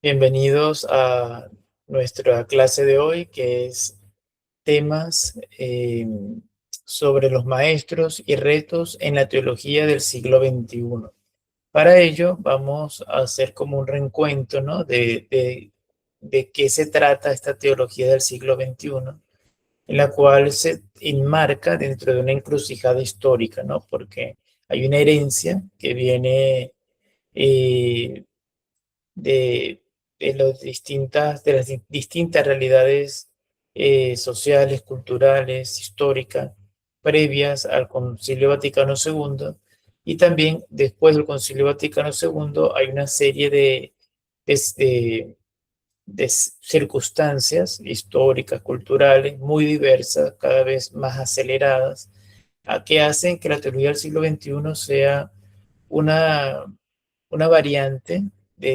Bienvenidos a nuestra clase de hoy, que es temas sobre los maestros y retos en la teología del siglo XXI. Para ello vamos a hacer como un reencuentro, ¿no? de qué se trata esta teología del siglo XXI, en la cual se enmarca dentro de una encrucijada histórica, ¿no? Porque hay una herencia que viene eh, de, de las distintas realidades sociales, culturales, históricas, previas al Concilio Vaticano II, y también después del Concilio Vaticano II hay una serie de, de- de circunstancias históricas, culturales, muy diversas, cada vez más aceleradas, que hacen que la teología del siglo XXI sea una una variante de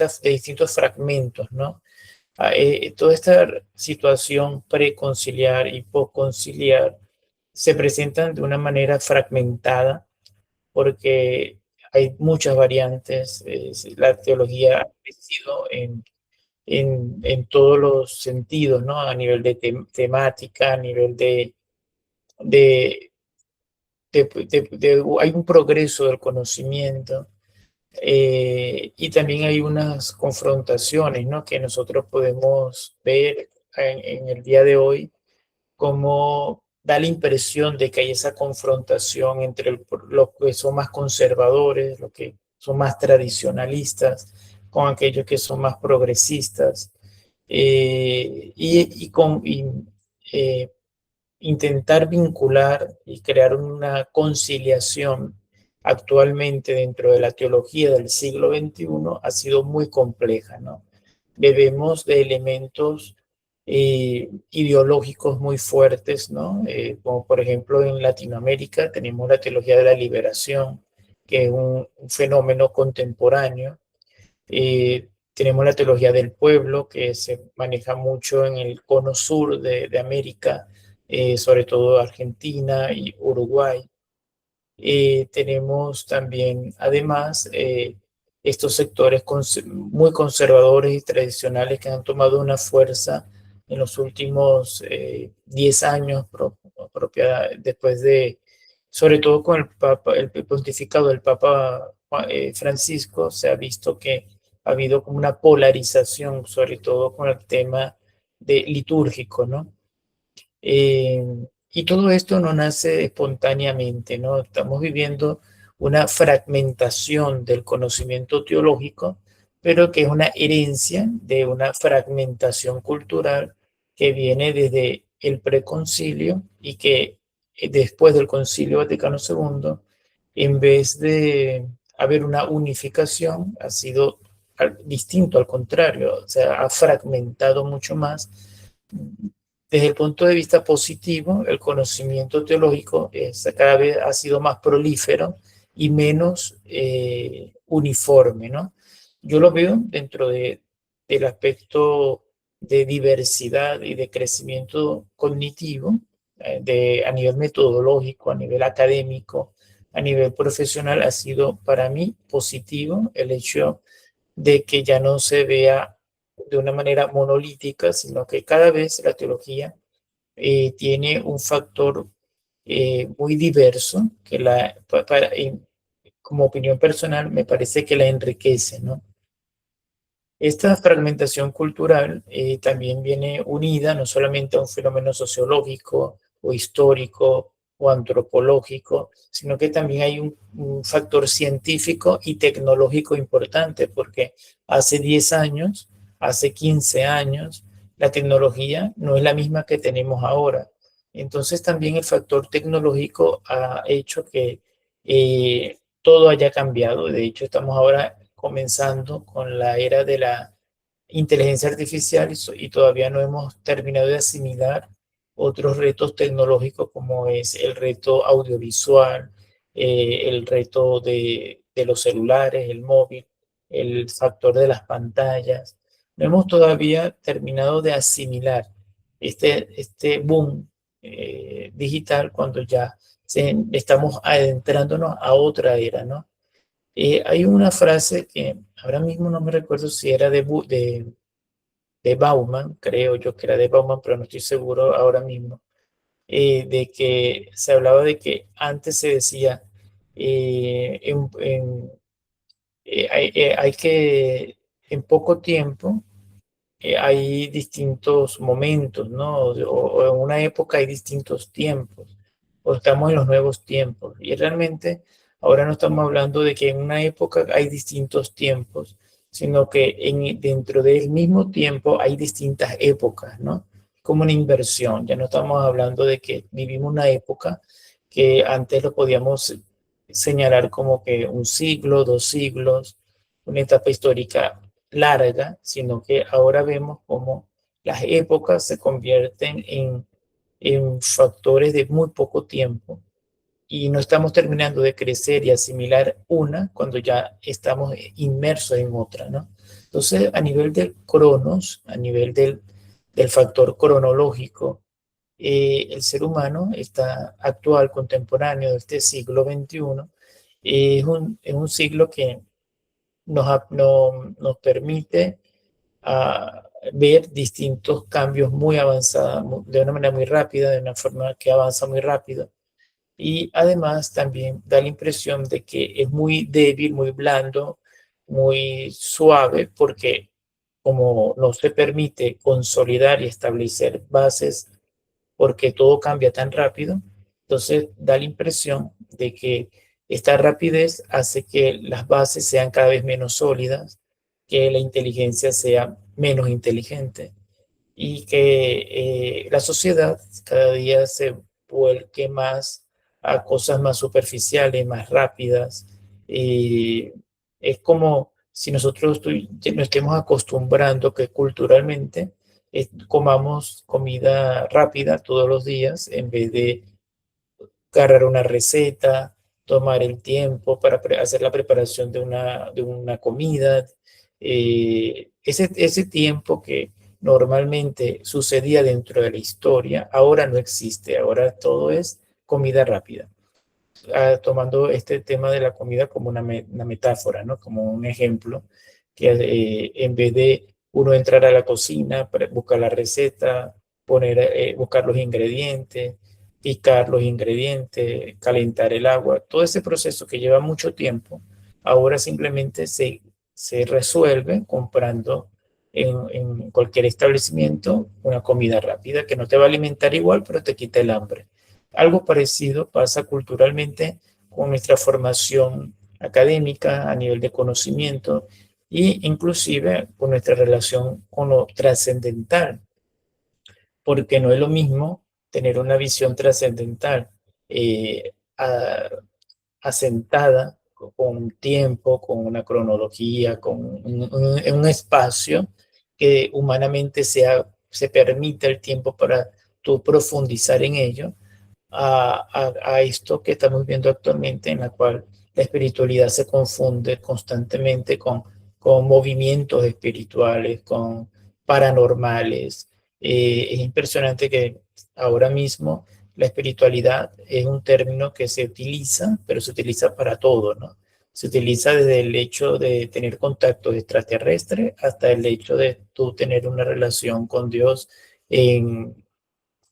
distintos fragmentos, ¿no? Toda esta situación preconciliar y postconciliar se presentan de una manera fragmentada porque hay muchas variantes. La teología ha crecido en todos los sentidos, ¿no? A nivel de temática, a nivel de, hay un progreso del conocimiento. Y también hay unas confrontaciones, ¿no? Que nosotros podemos ver en el día de hoy, como da la impresión de que hay esa confrontación entre los que son más conservadores, los que son más tradicionalistas, con aquellos que son más progresistas. Y intentar vincular y crear una conciliación actualmente dentro de la teología del siglo XXI ha sido muy compleja, ¿no? Bebemos de elementos ideológicos muy fuertes, ¿no? Como por ejemplo en Latinoamérica tenemos la teología de la liberación, que es un fenómeno contemporáneo. Tenemos la teología del pueblo, que se maneja mucho en el cono sur de América, sobre todo Argentina y Uruguay. Tenemos también, además, estos sectores muy conservadores y tradicionales que han tomado una fuerza en los últimos 10 años, después de, sobre todo con el pontificado del Papa Francisco, se ha visto que ha habido como una polarización, sobre todo con el tema litúrgico, ¿no? Eh, y todo esto no nace espontáneamente, ¿no? Estamos viviendo una fragmentación del conocimiento teológico, pero que es una herencia de una fragmentación cultural que viene desde el preconcilio y que después del Concilio Vaticano II, en vez de haber una unificación, ha sido distinto, al contrario, o sea, ha fragmentado mucho más. Desde el punto de vista positivo, el conocimiento teológico cada vez ha sido más prolífero y menos uniforme, ¿no? Yo lo veo dentro del aspecto de diversidad y de crecimiento cognitivo, a nivel metodológico, a nivel académico, a nivel profesional, ha sido para mí positivo el hecho de que ya no se vea de una manera monolítica, sino que cada vez la teología tiene un factor muy diverso que como opinión personal me parece que la enriquece, ¿no? Esta fragmentación cultural también viene unida no solamente a un fenómeno sociológico o histórico o antropológico, sino que también hay un factor científico y tecnológico importante, porque hace 10 años, hace 15 años, la tecnología no es la misma que tenemos ahora. Entonces también el factor tecnológico ha hecho que todo haya cambiado. De hecho, estamos ahora comenzando con la era de la inteligencia artificial y todavía no hemos terminado de asimilar otros retos tecnológicos como es el reto audiovisual, el reto de los celulares, el móvil, el factor de las pantallas. No hemos todavía terminado de asimilar este boom digital cuando ya estamos adentrándonos a otra era, ¿no? Hay una frase que ahora mismo no me recuerdo si era de Bauman, creo yo que era de Bauman, pero no estoy seguro ahora mismo, de que se hablaba de que antes se decía, hay que, en poco tiempo, hay distintos momentos, ¿no? O en una época hay distintos tiempos, o estamos en los nuevos tiempos. Y realmente ahora no estamos hablando de que en una época hay distintos tiempos, sino que dentro del mismo tiempo hay distintas épocas, ¿no? Como una inversión. Ya no estamos hablando de que vivimos una época que antes lo podíamos señalar como que un siglo, 2 siglos, una etapa histórica larga, sino que ahora vemos cómo las épocas se convierten en factores de muy poco tiempo y no estamos terminando de crecer y asimilar una cuando ya estamos inmersos en otra, ¿no? Entonces, a nivel del cronos, a nivel del factor cronológico, el ser humano está actual, contemporáneo de este siglo XXI, es un siglo que nos permite ver distintos cambios muy avanzados, de una manera muy rápida, de una forma que avanza muy rápido. Y además también da la impresión de que es muy débil, muy blando, muy suave, porque como no se permite consolidar y establecer bases porque todo cambia tan rápido, entonces da la impresión de que esta rapidez hace que las bases sean cada vez menos sólidas, que la inteligencia sea menos inteligente y que la sociedad cada día se vuelque más a cosas más superficiales, más rápidas. Es como si nosotros nos estemos acostumbrando que culturalmente comamos comida rápida todos los días en vez de agarrar una receta, tomar el tiempo para hacer la preparación de una comida. Ese tiempo que normalmente sucedía dentro de la historia, ahora no existe, ahora todo es comida rápida. Tomando este tema de la comida como una metáfora, ¿no? Como un ejemplo, que en vez de uno entrar a la cocina, buscar la receta, buscar los ingredientes, picar los ingredientes, calentar el agua, todo ese proceso que lleva mucho tiempo, ahora simplemente se resuelve comprando en cualquier establecimiento una comida rápida que no te va a alimentar igual, pero te quita el hambre. Algo parecido pasa culturalmente con nuestra formación académica a nivel de conocimiento e inclusive con nuestra relación con lo trascendental, porque no es lo mismo tener una visión trascendental asentada con un tiempo, con una cronología, con un espacio que humanamente se permite el tiempo para tú profundizar en ello, a esto que estamos viendo actualmente, en la cual la espiritualidad se confunde constantemente con movimientos espirituales, con paranormales. Es impresionante que ahora mismo la espiritualidad es un término que se utiliza, pero se utiliza para todo, ¿no? Se utiliza desde el hecho de tener contactos extraterrestres hasta el hecho de tú tener una relación con Dios en,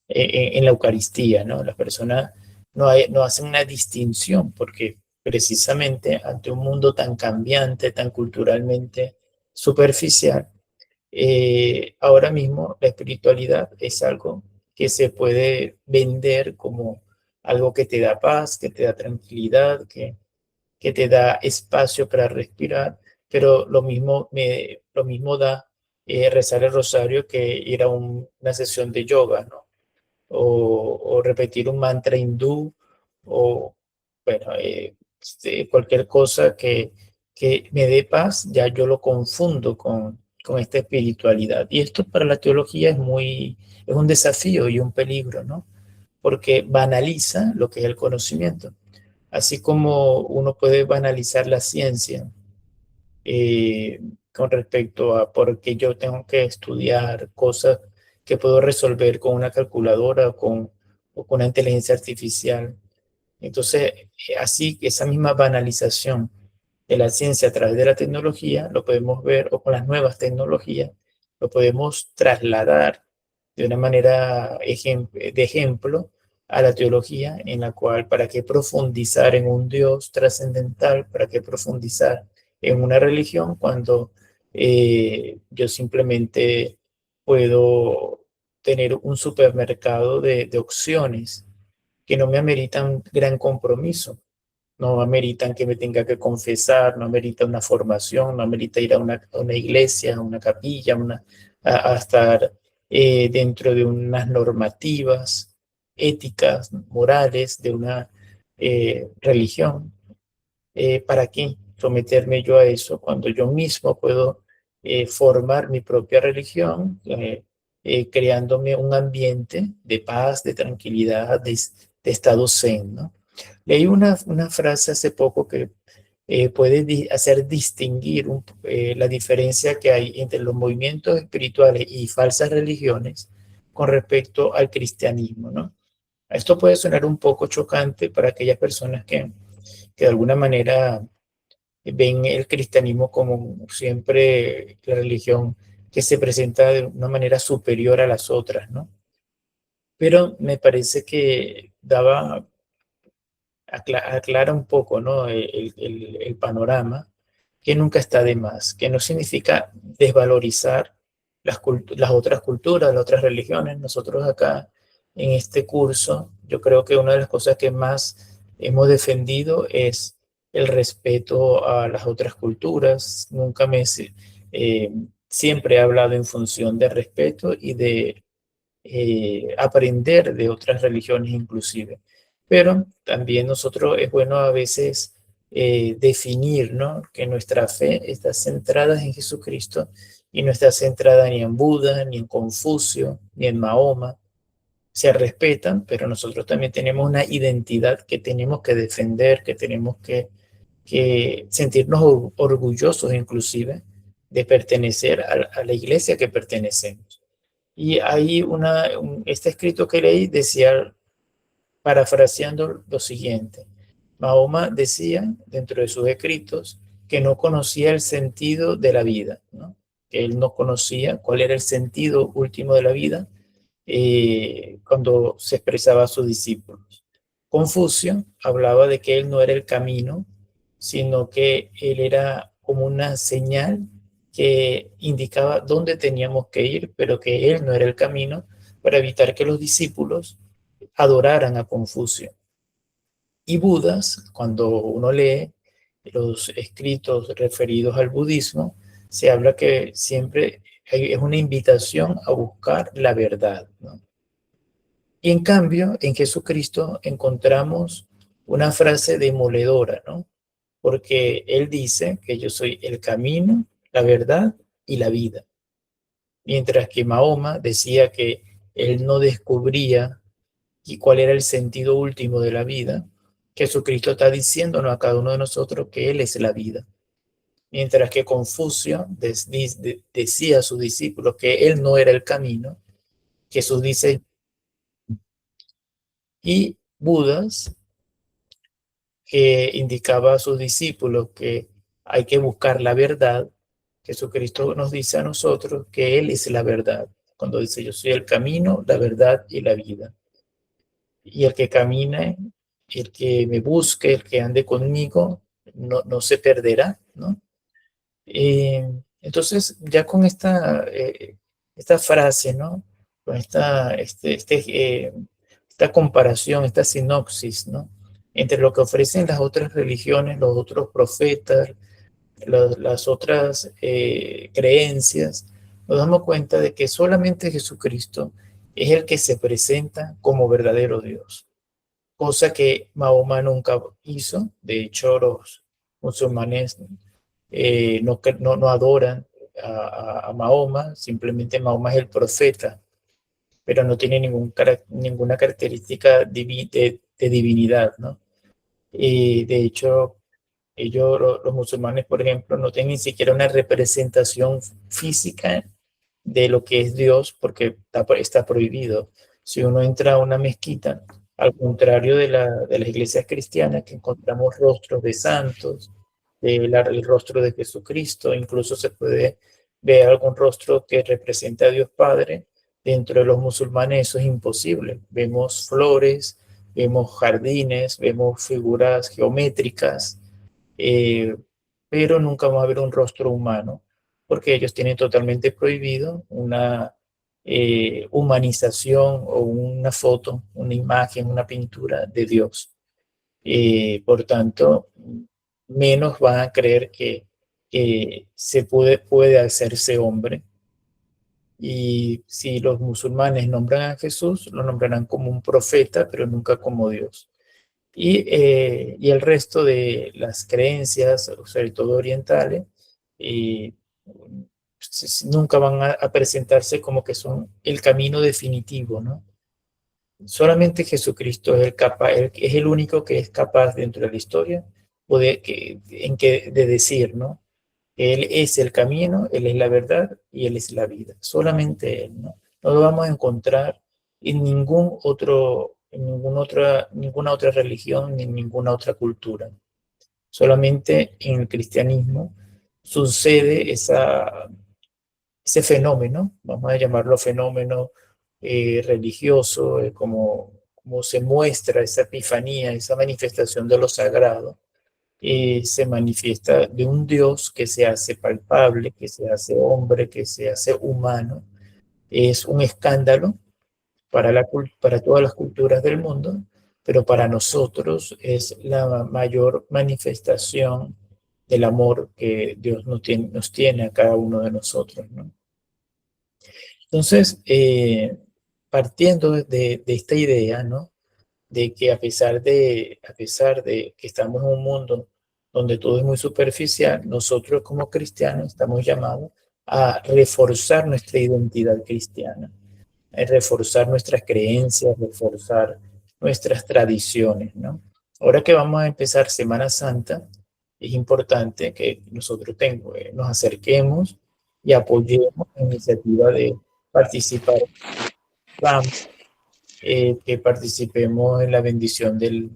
en la Eucaristía, ¿no? Las personas no hacen una distinción porque precisamente ante un mundo tan cambiante, tan culturalmente superficial, ahora mismo la espiritualidad es algo que se puede vender como algo que te da paz, que te da tranquilidad, que te da espacio para respirar, pero lo mismo da rezar el rosario que ir a una sesión de yoga, ¿no? O repetir un mantra hindú, o bueno, cualquier cosa que me dé paz, ya yo lo confundo con esta espiritualidad. Y esto para la teología es un desafío y un peligro, ¿no? Porque banaliza lo que es el conocimiento. Así como uno puede banalizar la ciencia eh, con respecto a por qué yo tengo que estudiar cosas que puedo resolver con una calculadora o con una inteligencia artificial. Entonces, así, esa misma banalización de la ciencia a través de la tecnología, lo podemos ver, o con las nuevas tecnologías, lo podemos trasladar de una manera de ejemplo a la teología, en la cual, ¿para qué profundizar en un Dios trascendental? ¿Para qué profundizar en una religión cuando yo simplemente puedo tener un supermercado de opciones que no me ameritan gran compromiso? No ameritan que me tenga que confesar, no amerita una formación, no amerita ir a una iglesia, a una capilla, a estar dentro de unas normativas éticas, morales de una religión. ¿Para qué someterme yo a eso cuando yo mismo puedo formar mi propia religión, creándome un ambiente de paz, de tranquilidad, de estado zen, ¿no? Leí una frase hace poco que puede hacer distinguir la diferencia que hay entre los movimientos espirituales y falsas religiones con respecto al cristianismo, ¿no? Esto puede sonar un poco chocante para aquellas personas que de alguna manera ven el cristianismo como siempre la religión que se presenta de una manera superior a las otras, ¿no? Pero me parece que aclara un poco, ¿no? El panorama, que nunca está de más, que no significa desvalorizar las otras culturas, las otras religiones. Nosotros acá en este curso, yo creo que una de las cosas que más hemos defendido es el respeto a las otras culturas. Eh, Siempre he hablado en función de respeto y de aprender de otras religiones inclusive. Pero también nosotros es bueno a veces definir, ¿no? Que nuestra fe está centrada en Jesucristo y no está centrada ni en Buda, ni en Confucio, ni en Mahoma. Se respetan, pero nosotros también tenemos una identidad que tenemos que defender, que tenemos que sentirnos orgullosos inclusive de pertenecer a la iglesia que pertenecemos. Y ahí este escrito que leí decía, parafraseando lo siguiente: Mahoma decía dentro de sus escritos que no conocía el sentido de la vida, ¿no? Que él no conocía cuál era el sentido último de la vida cuando se expresaba a sus discípulos. Confucio hablaba de que él no era el camino, sino que él era como una señal que indicaba dónde teníamos que ir, pero que él no era el camino para evitar que los discípulos adoraran a Confucio. Y Budas, cuando uno lee los escritos referidos al budismo, se habla que siempre es una invitación a buscar la verdad, ¿no? Y en cambio, en Jesucristo encontramos una frase demoledora, ¿no? Porque Él dice que yo soy el camino, la verdad y la vida. Mientras que Mahoma decía que él no descubría y cuál era el sentido último de la vida, Jesucristo está diciéndonos a cada uno de nosotros que Él es la vida. Mientras que Confucio decía a sus discípulos que Él no era el camino, Jesús dice, y Budas, que indicaba a sus discípulos que hay que buscar la verdad, Jesucristo nos dice a nosotros que Él es la verdad, cuando dice yo soy el camino, la verdad y la vida. Y el que camine, el que me busque, el que ande conmigo, no se perderá, ¿no? Entonces, ya con esta frase, ¿no? Con esta comparación, esta sinopsis, ¿no? Entre lo que ofrecen las otras religiones, los otros profetas, las otras creencias, nos damos cuenta de que solamente Jesucristo es el que se presenta como verdadero Dios, cosa que Mahoma nunca hizo. De hecho, los musulmanes no adoran a Mahoma, simplemente Mahoma es el profeta, pero no tiene ninguna característica de divinidad, ¿no? Y de hecho, los musulmanes, por ejemplo, no tienen ni siquiera una representación física de lo que es Dios, porque está prohibido. Si uno entra a una mezquita, al contrario de las iglesias cristianas, que encontramos rostros de santos, el rostro de Jesucristo. Incluso se puede ver algún rostro que represente a Dios Padre. Dentro de los musulmanes eso es imposible. Vemos flores, vemos jardines, vemos figuras geométricas, eh, pero nunca vamos a ver un rostro humano, porque ellos tienen totalmente prohibido una humanización o una foto, una imagen, una pintura de Dios. Por tanto, menos van a creer que puede hacerse hombre. Y si los musulmanes nombran a Jesús, lo nombrarán como un profeta, pero nunca como Dios. Y el resto de las creencias, sobre todo orientales, eh, nunca van a presentarse como que son el camino definitivo, ¿no? Solamente Jesucristo es el único que es capaz dentro de la historia de decir, ¿no? Él es el camino, Él es la verdad y Él es la vida. Solamente Él, ¿no? No lo vamos a encontrar en ninguna otra religión ni en ninguna otra cultura. Solamente en el cristianismo sucede ese fenómeno, vamos a llamarlo fenómeno religioso, como se muestra esa epifanía, esa manifestación de lo sagrado, se manifiesta de un Dios que se hace palpable, que se hace hombre, que se hace humano. Es un escándalo para todas las culturas del mundo, pero para nosotros es la mayor manifestación del amor que Dios nos tiene a cada uno de nosotros, ¿no? Entonces, partiendo de esta idea, ¿no? De que a pesar de que estamos en un mundo donde todo es muy superficial, nosotros como cristianos estamos llamados a reforzar nuestra identidad cristiana, a reforzar nuestras creencias, reforzar nuestras tradiciones, ¿no? Ahora que vamos a empezar Semana Santa, es importante que nosotros nos acerquemos y apoyemos la iniciativa de participar que participemos en la bendición del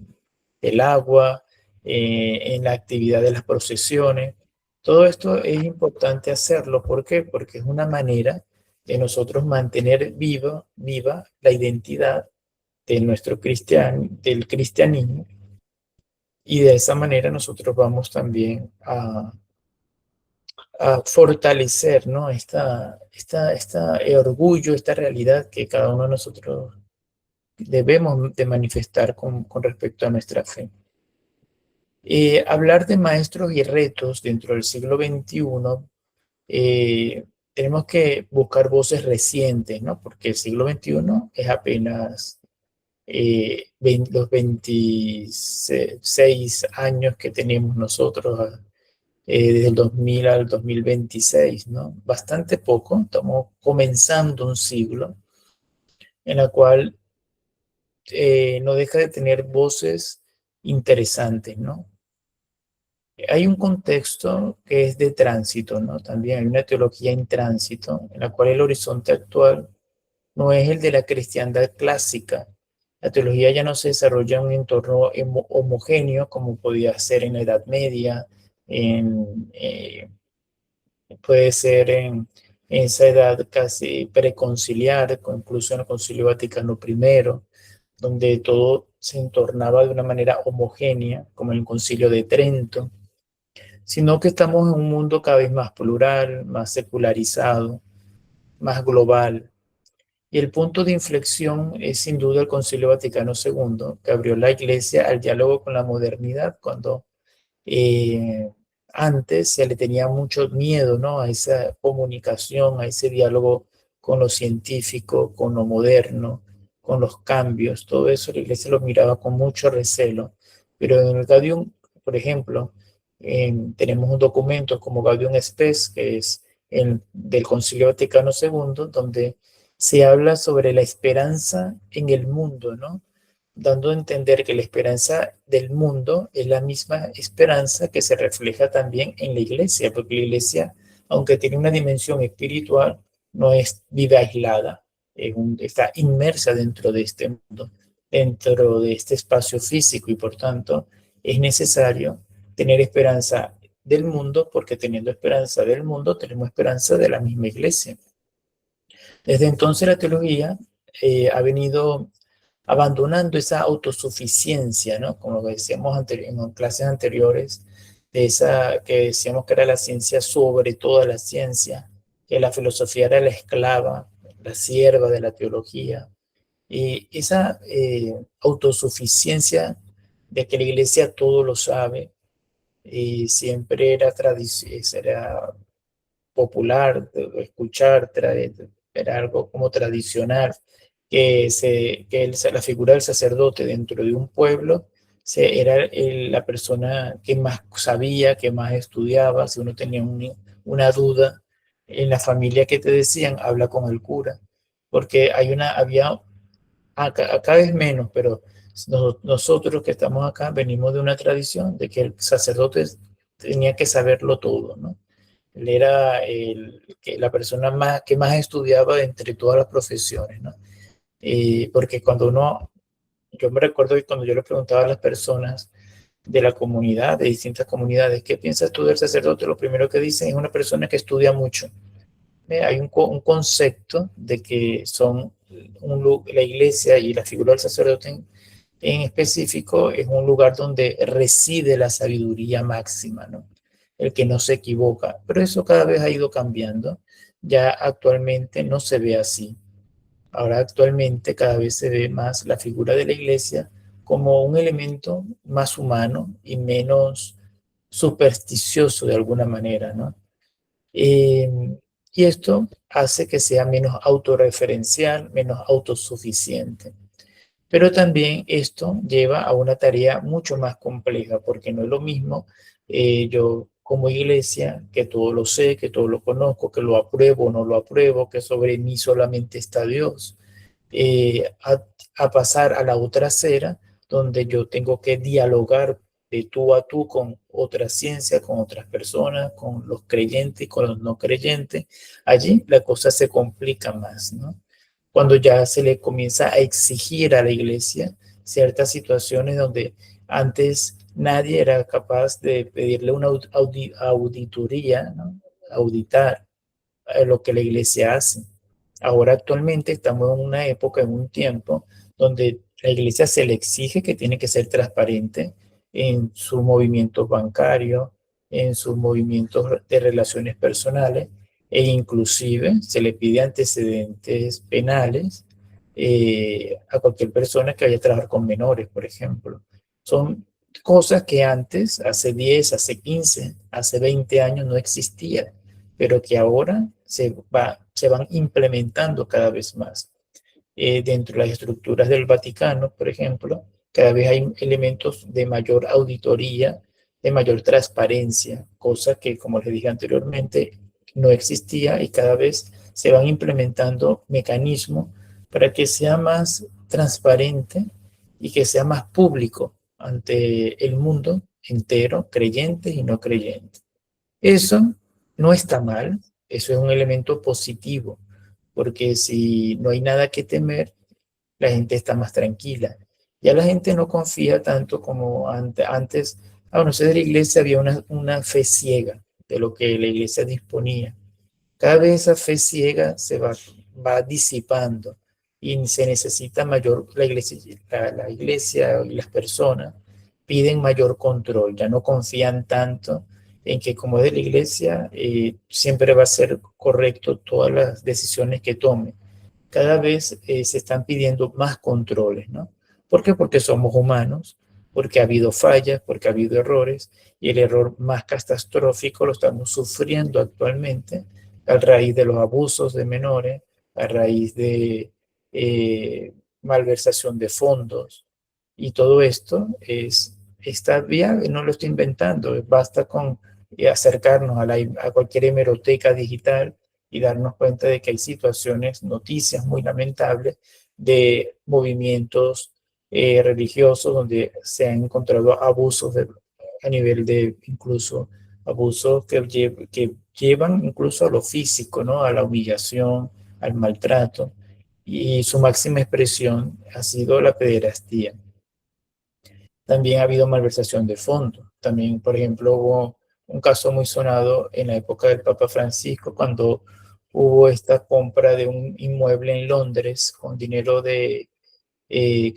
agua, en la actividad de las procesiones. Todo esto es importante hacerlo. ¿Por qué? Porque es una manera de nosotros mantener viva la identidad de del cristianismo, y de esa manera nosotros vamos también a fortalecer, ¿no? Esta orgullo, esta realidad que cada uno de nosotros debemos de manifestar con respecto a nuestra fe. Hablar de maestros y retos dentro del siglo XXI, tenemos que buscar voces recientes, ¿no? Porque el siglo XXI es apenas los 26 años que tenemos nosotros, desde el 2000 al 2026, ¿no? Bastante poco, estamos comenzando un siglo en la cual no deja de tener voces interesantes, ¿no? Hay un contexto que es de tránsito, ¿no? También hay una teología en tránsito, en la cual el horizonte actual no es el de la cristiandad clásica. La teología ya no se desarrolla en un entorno homogéneo como podía ser en la Edad Media, en, puede ser en esa edad casi preconciliar, incluso en el Concilio Vaticano I, donde todo se entornaba de una manera homogénea, como en el Concilio de Trento, sino que estamos en un mundo cada vez más plural, más secularizado, más global. Y el punto de inflexión es sin duda el Concilio Vaticano II, que abrió la Iglesia al diálogo con la modernidad, cuando eh, antes se le tenía mucho miedo, ¿no? A esa comunicación, a ese diálogo con lo científico, con lo moderno, con los cambios. Todo eso la Iglesia lo miraba con mucho recelo. Pero en el Gaudium, por ejemplo, tenemos un documento como Gaudium Spes, que es del Concilio Vaticano II, donde se habla sobre la esperanza en el mundo, ¿no? Dando a entender que la esperanza del mundo es la misma esperanza que se refleja también en la iglesia, porque la iglesia, aunque tiene una dimensión espiritual, no es vida aislada, está inmersa dentro de este mundo, dentro de este espacio físico, y por tanto es necesario tener esperanza del mundo, porque teniendo esperanza del mundo, tenemos esperanza de la misma iglesia. Desde entonces la teología ha venido abandonando esa autosuficiencia, ¿no? Como decíamos en clases anteriores, de esa que decíamos que era la ciencia sobre toda la ciencia, que la filosofía era la esclava, la sierva de la teología. Y esa autosuficiencia de que la iglesia todo lo sabe, y siempre era popular, de escuchar, era algo como tradicional, la figura del sacerdote dentro de un pueblo era la persona que más sabía, que más estudiaba. Si uno tenía una duda en la familia, que te decían, habla con el cura, porque acá es menos, pero nosotros que estamos acá venimos de una tradición de que el sacerdote tenía que saberlo todo, ¿no? Él era la persona que más estudiaba entre todas las profesiones, ¿no? Porque yo me recuerdo que cuando yo le preguntaba a las personas de la comunidad, de distintas comunidades, ¿qué piensas tú del sacerdote? Lo primero que dicen es una persona que estudia mucho. Hay un concepto de que la iglesia y la figura del sacerdote en específico es un lugar donde reside la sabiduría máxima, ¿no? El que no se equivoca. Pero eso cada vez ha ido cambiando. Ya actualmente no se ve así. Ahora actualmente cada vez se ve más la figura de la iglesia como un elemento más humano y menos supersticioso de alguna manera, ¿no? Eh, y esto hace que sea menos autorreferencial, menos autosuficiente. Pero también esto lleva a una tarea mucho más compleja, porque no es lo mismo yo como iglesia, que todo lo sé, que todo lo conozco, que lo apruebo o no lo apruebo, que sobre mí solamente está Dios, eh, a, a pasar a la otra acera, donde yo tengo que dialogar de tú a tú con otra ciencia, con otras personas, con los creyentes y con los no creyentes. Allí la cosa se complica más, ¿no? Cuando ya se le comienza a exigir a la iglesia ciertas situaciones donde antes nadie era capaz de pedirle una auditoría, ¿no? Auditar lo que la iglesia hace. Ahora actualmente estamos en una época, en un tiempo, donde la iglesia se le exige que tiene que ser transparente en sus movimientos bancarios, en sus movimientos de relaciones personales, e inclusive se le pide antecedentes penales a cualquier persona que vaya a trabajar con menores, por ejemplo. Son cosas que antes, hace 10, hace 15, hace 20 años no existían, pero que ahora se van implementando cada vez más. Dentro de las estructuras del Vaticano, por ejemplo, cada vez hay elementos de mayor auditoría, de mayor transparencia, cosa que, como les dije anteriormente, no existía, y cada vez se van implementando mecanismos para que sea más transparente y que sea más público ante el mundo entero, creyentes y no creyentes. Eso no está mal, eso es un elemento positivo, porque si no hay nada que temer, la gente está más tranquila. Ya la gente no confía tanto como antes. A no ser de la iglesia había una fe ciega de lo que la iglesia disponía. Cada vez esa fe ciega va disipando y se necesita mayor, la iglesia y las personas piden mayor control, ya no confían tanto en que como es de la iglesia, siempre va a ser correcto todas las decisiones que tome. Cada vez se están pidiendo más controles, ¿no? ¿Por qué? Porque somos humanos, porque ha habido fallas, porque ha habido errores, y el error más catastrófico lo estamos sufriendo actualmente a raíz de los abusos de menores, a raíz de malversación de fondos. Y todo esto está bien, no lo estoy inventando, basta con acercarnos a cualquier hemeroteca digital y darnos cuenta de que hay situaciones, noticias muy lamentables de movimientos religiosos donde se han encontrado abusos a nivel de incluso abusos que llevan incluso a lo físico, ¿no? A la humillación, al maltrato, y su máxima expresión ha sido la pederastía. También ha habido malversación de fondos. También, por ejemplo, hubo un caso muy sonado en la época del Papa Francisco, cuando hubo esta compra de un inmueble en Londres con dinero que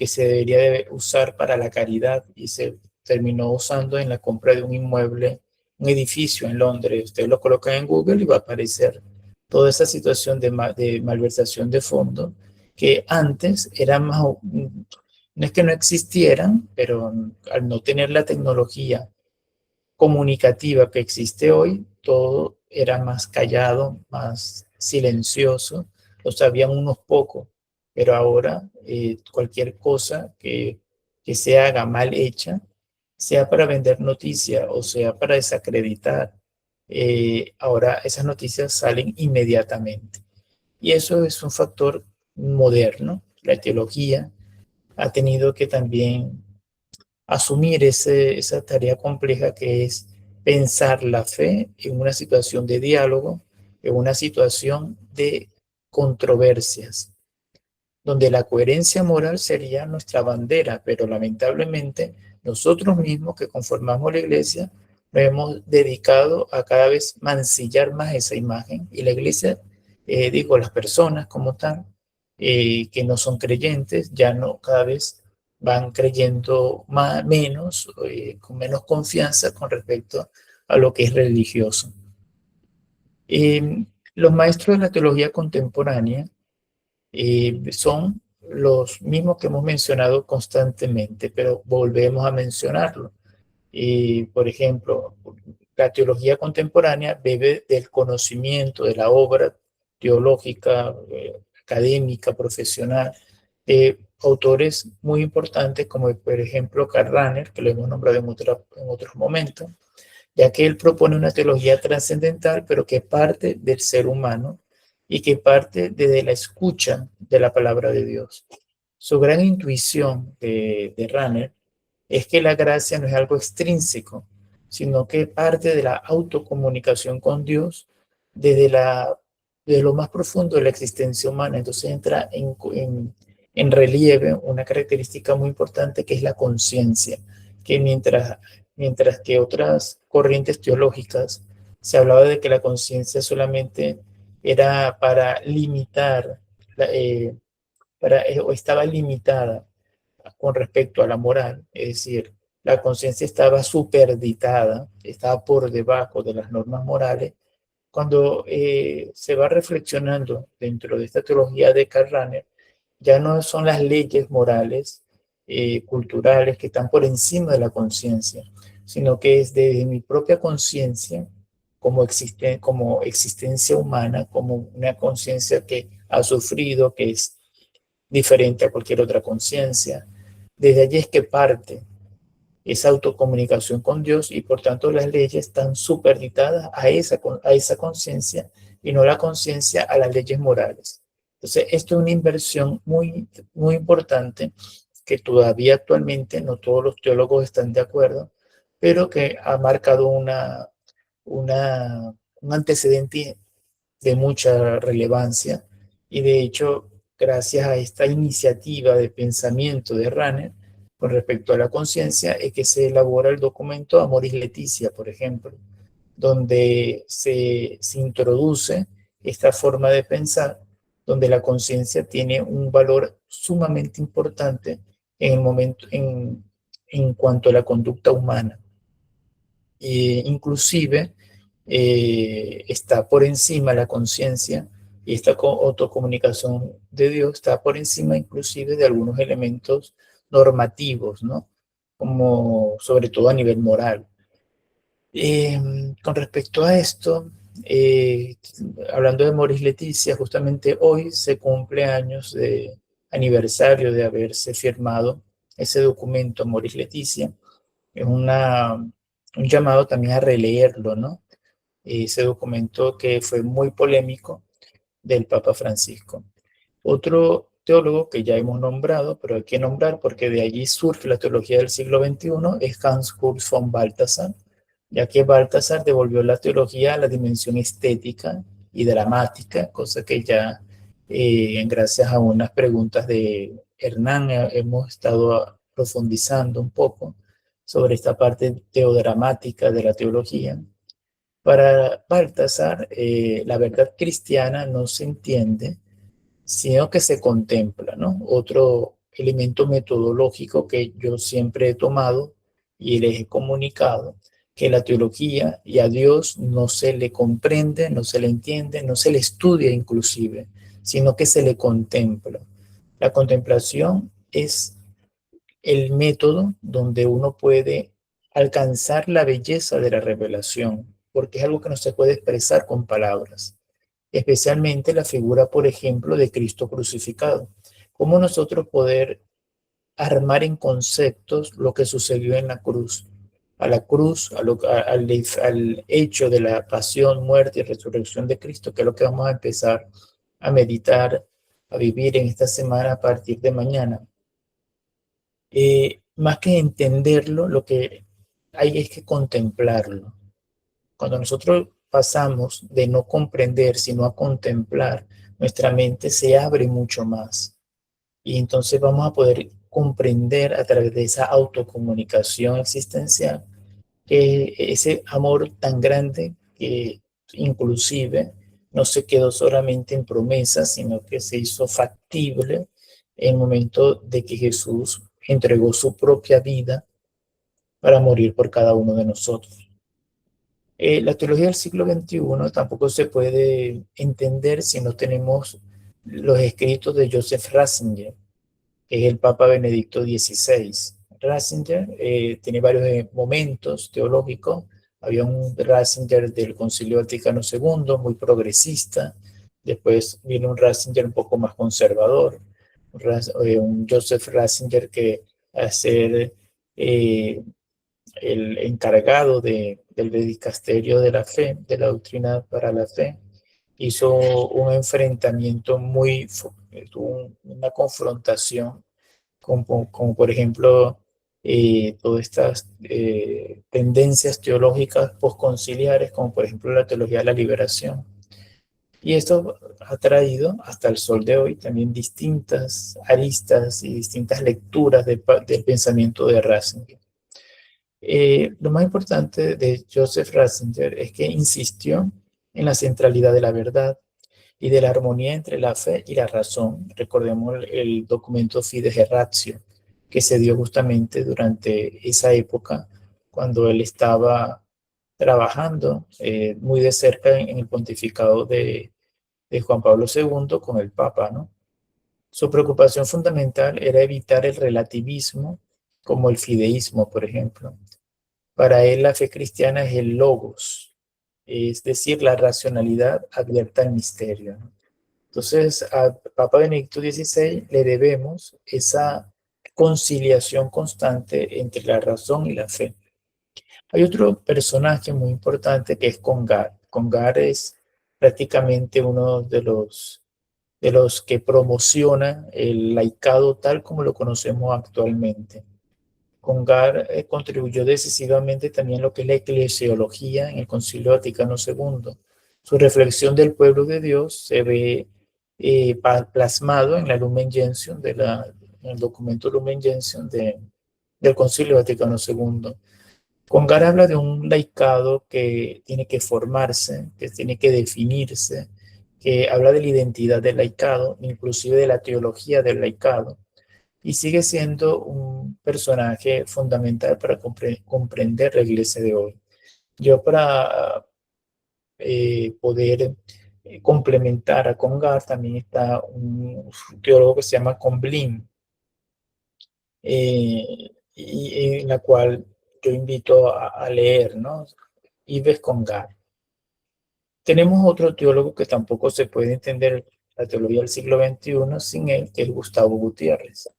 se debería de usar para la caridad y se terminó usando en la compra de un inmueble, un edificio en Londres. Usted lo coloca en Google y va a aparecer toda esa situación de malversación de fondos que antes era más, no es que no existieran, pero al no tener la tecnología comunicativa que existe hoy, todo era más callado, más silencioso, lo sabían unos pocos, pero ahora cualquier cosa que se haga mal hecha, sea para vender noticias o sea para desacreditar, ahora esas noticias salen inmediatamente. Y eso es un factor moderno. La teología ha tenido que también asumir esa tarea compleja que es pensar la fe en una situación de diálogo, en una situación de controversias, donde la coherencia moral sería nuestra bandera, pero lamentablemente nosotros mismos que conformamos la iglesia nos hemos dedicado a cada vez mancillar más esa imagen y la iglesia, digo, las personas como tal, que no son creyentes, ya no cada vez van creyendo más, menos, con menos confianza con respecto a lo que es religioso. Los maestros de la teología contemporánea son los mismos que hemos mencionado constantemente, pero volvemos a mencionarlo. Por ejemplo, la teología contemporánea bebe del conocimiento de la obra teológica, académica, profesional, de autores muy importantes como por ejemplo Karl Rahner, que lo hemos nombrado en otros momentos, ya que él propone una teología trascendental, pero que parte del ser humano y que parte desde la escucha de la palabra de Dios. Su gran intuición de Rahner es que la gracia no es algo extrínseco, sino que parte de la autocomunicación con Dios desde, desde lo más profundo de la existencia humana. Entonces entra en relieve una característica muy importante que es la conciencia, que mientras que otras corrientes teológicas se hablaba de que la conciencia solamente era para limitar, o estaba limitada con respecto a la moral, es decir, la conciencia estaba superditada, estaba por debajo de las normas morales. Cuando se va reflexionando dentro de esta teología de Karl Rahner, ya no son las leyes morales, culturales que están por encima de la conciencia, sino que es desde mi propia conciencia como existencia humana, como una conciencia que ha sufrido, que es diferente a cualquier otra conciencia. Desde allí es que parte esa autocomunicación con Dios y por tanto las leyes están superditadas a esa conciencia y no la conciencia a las leyes morales. Entonces, esto es una inversión muy, muy importante que todavía actualmente no todos los teólogos están de acuerdo, pero que ha marcado un antecedente de mucha relevancia y de hecho, gracias a esta iniciativa de pensamiento de Rahner con respecto a la conciencia, es que se elabora el documento Amoris Laetitia, por ejemplo, donde se introduce esta forma de pensar, donde la conciencia tiene un valor sumamente importante en el momento, en cuanto a la conducta humana. Inclusive está por encima la conciencia y esta autocomunicación de Dios está por encima inclusive de algunos elementos normativos, ¿no? Como sobre todo a nivel moral. Con respecto a esto, eh, hablando de Amoris Laetitia, justamente hoy se cumple años de aniversario de haberse firmado ese documento Amoris Laetitia. Es un llamado también a releerlo, ¿no? Ese documento que fue muy polémico del Papa Francisco. Otro teólogo que ya hemos nombrado, pero hay que nombrar porque de allí surge la teología del siglo XXI, es Hans Urs von Balthasar, ya que Balthasar devolvió la teología a la dimensión estética y dramática, cosa que ya gracias a unas preguntas de Hernán hemos estado profundizando un poco sobre esta parte teodramática de la teología. Para Baltasar, la verdad cristiana no se entiende, sino que se contempla, ¿no? Otro elemento metodológico que yo siempre he tomado y les he comunicado, que la teología y a Dios no se le comprende, no se le entiende, no se le estudia inclusive, sino que se le contempla. La contemplación es el método donde uno puede alcanzar la belleza de la revelación, porque es algo que no se puede expresar con palabras, especialmente la figura, por ejemplo, de Cristo crucificado. ¿Cómo nosotros poder armar en conceptos lo que sucedió en la cruz? A la cruz, al hecho de la pasión, muerte y resurrección de Cristo, que es lo que vamos a empezar a meditar, a vivir en esta semana a partir de mañana. Más que entenderlo, lo que hay es que contemplarlo. Cuando nosotros pasamos de no comprender, sino a contemplar, nuestra mente se abre mucho más. Y entonces vamos a poder comprender a través de esa autocomunicación existencial que ese amor tan grande que inclusive no se quedó solamente en promesas, sino que se hizo factible en el momento de que Jesús entregó su propia vida para morir por cada uno de nosotros. La teología del siglo XXI tampoco se puede entender si no tenemos los escritos de Joseph Ratzinger, que es el Papa Benedicto XVI. Ratzinger tiene varios momentos teológicos. Había un Ratzinger del Concilio Vaticano II, muy progresista. Después vino un Ratzinger un poco más conservador. Un Joseph Ratzinger que a ser el encargado del dicasterio de la fe, de la doctrina para la fe, hizo un enfrentamiento tuvo una confrontación como por ejemplo todas estas tendencias teológicas postconciliares, como por ejemplo la teología de la liberación. Y esto ha traído hasta el sol de hoy también distintas aristas y distintas lecturas del pensamiento de Ratzinger. Lo más importante de Joseph Ratzinger es que insistió en la centralidad de la verdad y de la armonía entre la fe y la razón. Recordemos el documento Fides Ratio, que se dio justamente durante esa época, cuando él estaba trabajando muy de cerca en el pontificado de Juan Pablo II con el Papa, ¿no? Su preocupación fundamental era evitar el relativismo, como el fideísmo, por ejemplo. Para él la fe cristiana es el logos, es decir, la racionalidad abierta al misterio, ¿no? Entonces, a Papa Benedicto XVI le debemos esa conciliación constante entre la razón y la fe. Hay otro personaje muy importante que es Congar. Congar es prácticamente uno de los que promociona el laicado tal como lo conocemos actualmente. Congar contribuyó decisivamente también lo que es la eclesiología en el Concilio Vaticano II. Su reflexión del pueblo de Dios se ve plasmado en la Lumen Gentium, en el documento Lumen Gentium del Concilio Vaticano II. Congar habla de un laicado que tiene que formarse, que tiene que definirse, que habla de la identidad del laicado, inclusive de la teología del laicado, y sigue siendo un personaje fundamental para comprender la iglesia de hoy. Yo para poder complementar a Congar también está un teólogo que se llama Combline, y en la cual yo invito a leer, ¿no? Yves Congar. Tenemos otro teólogo que tampoco se puede entender la teología del siglo XXI sin él, que es Gustavo Gutiérrez.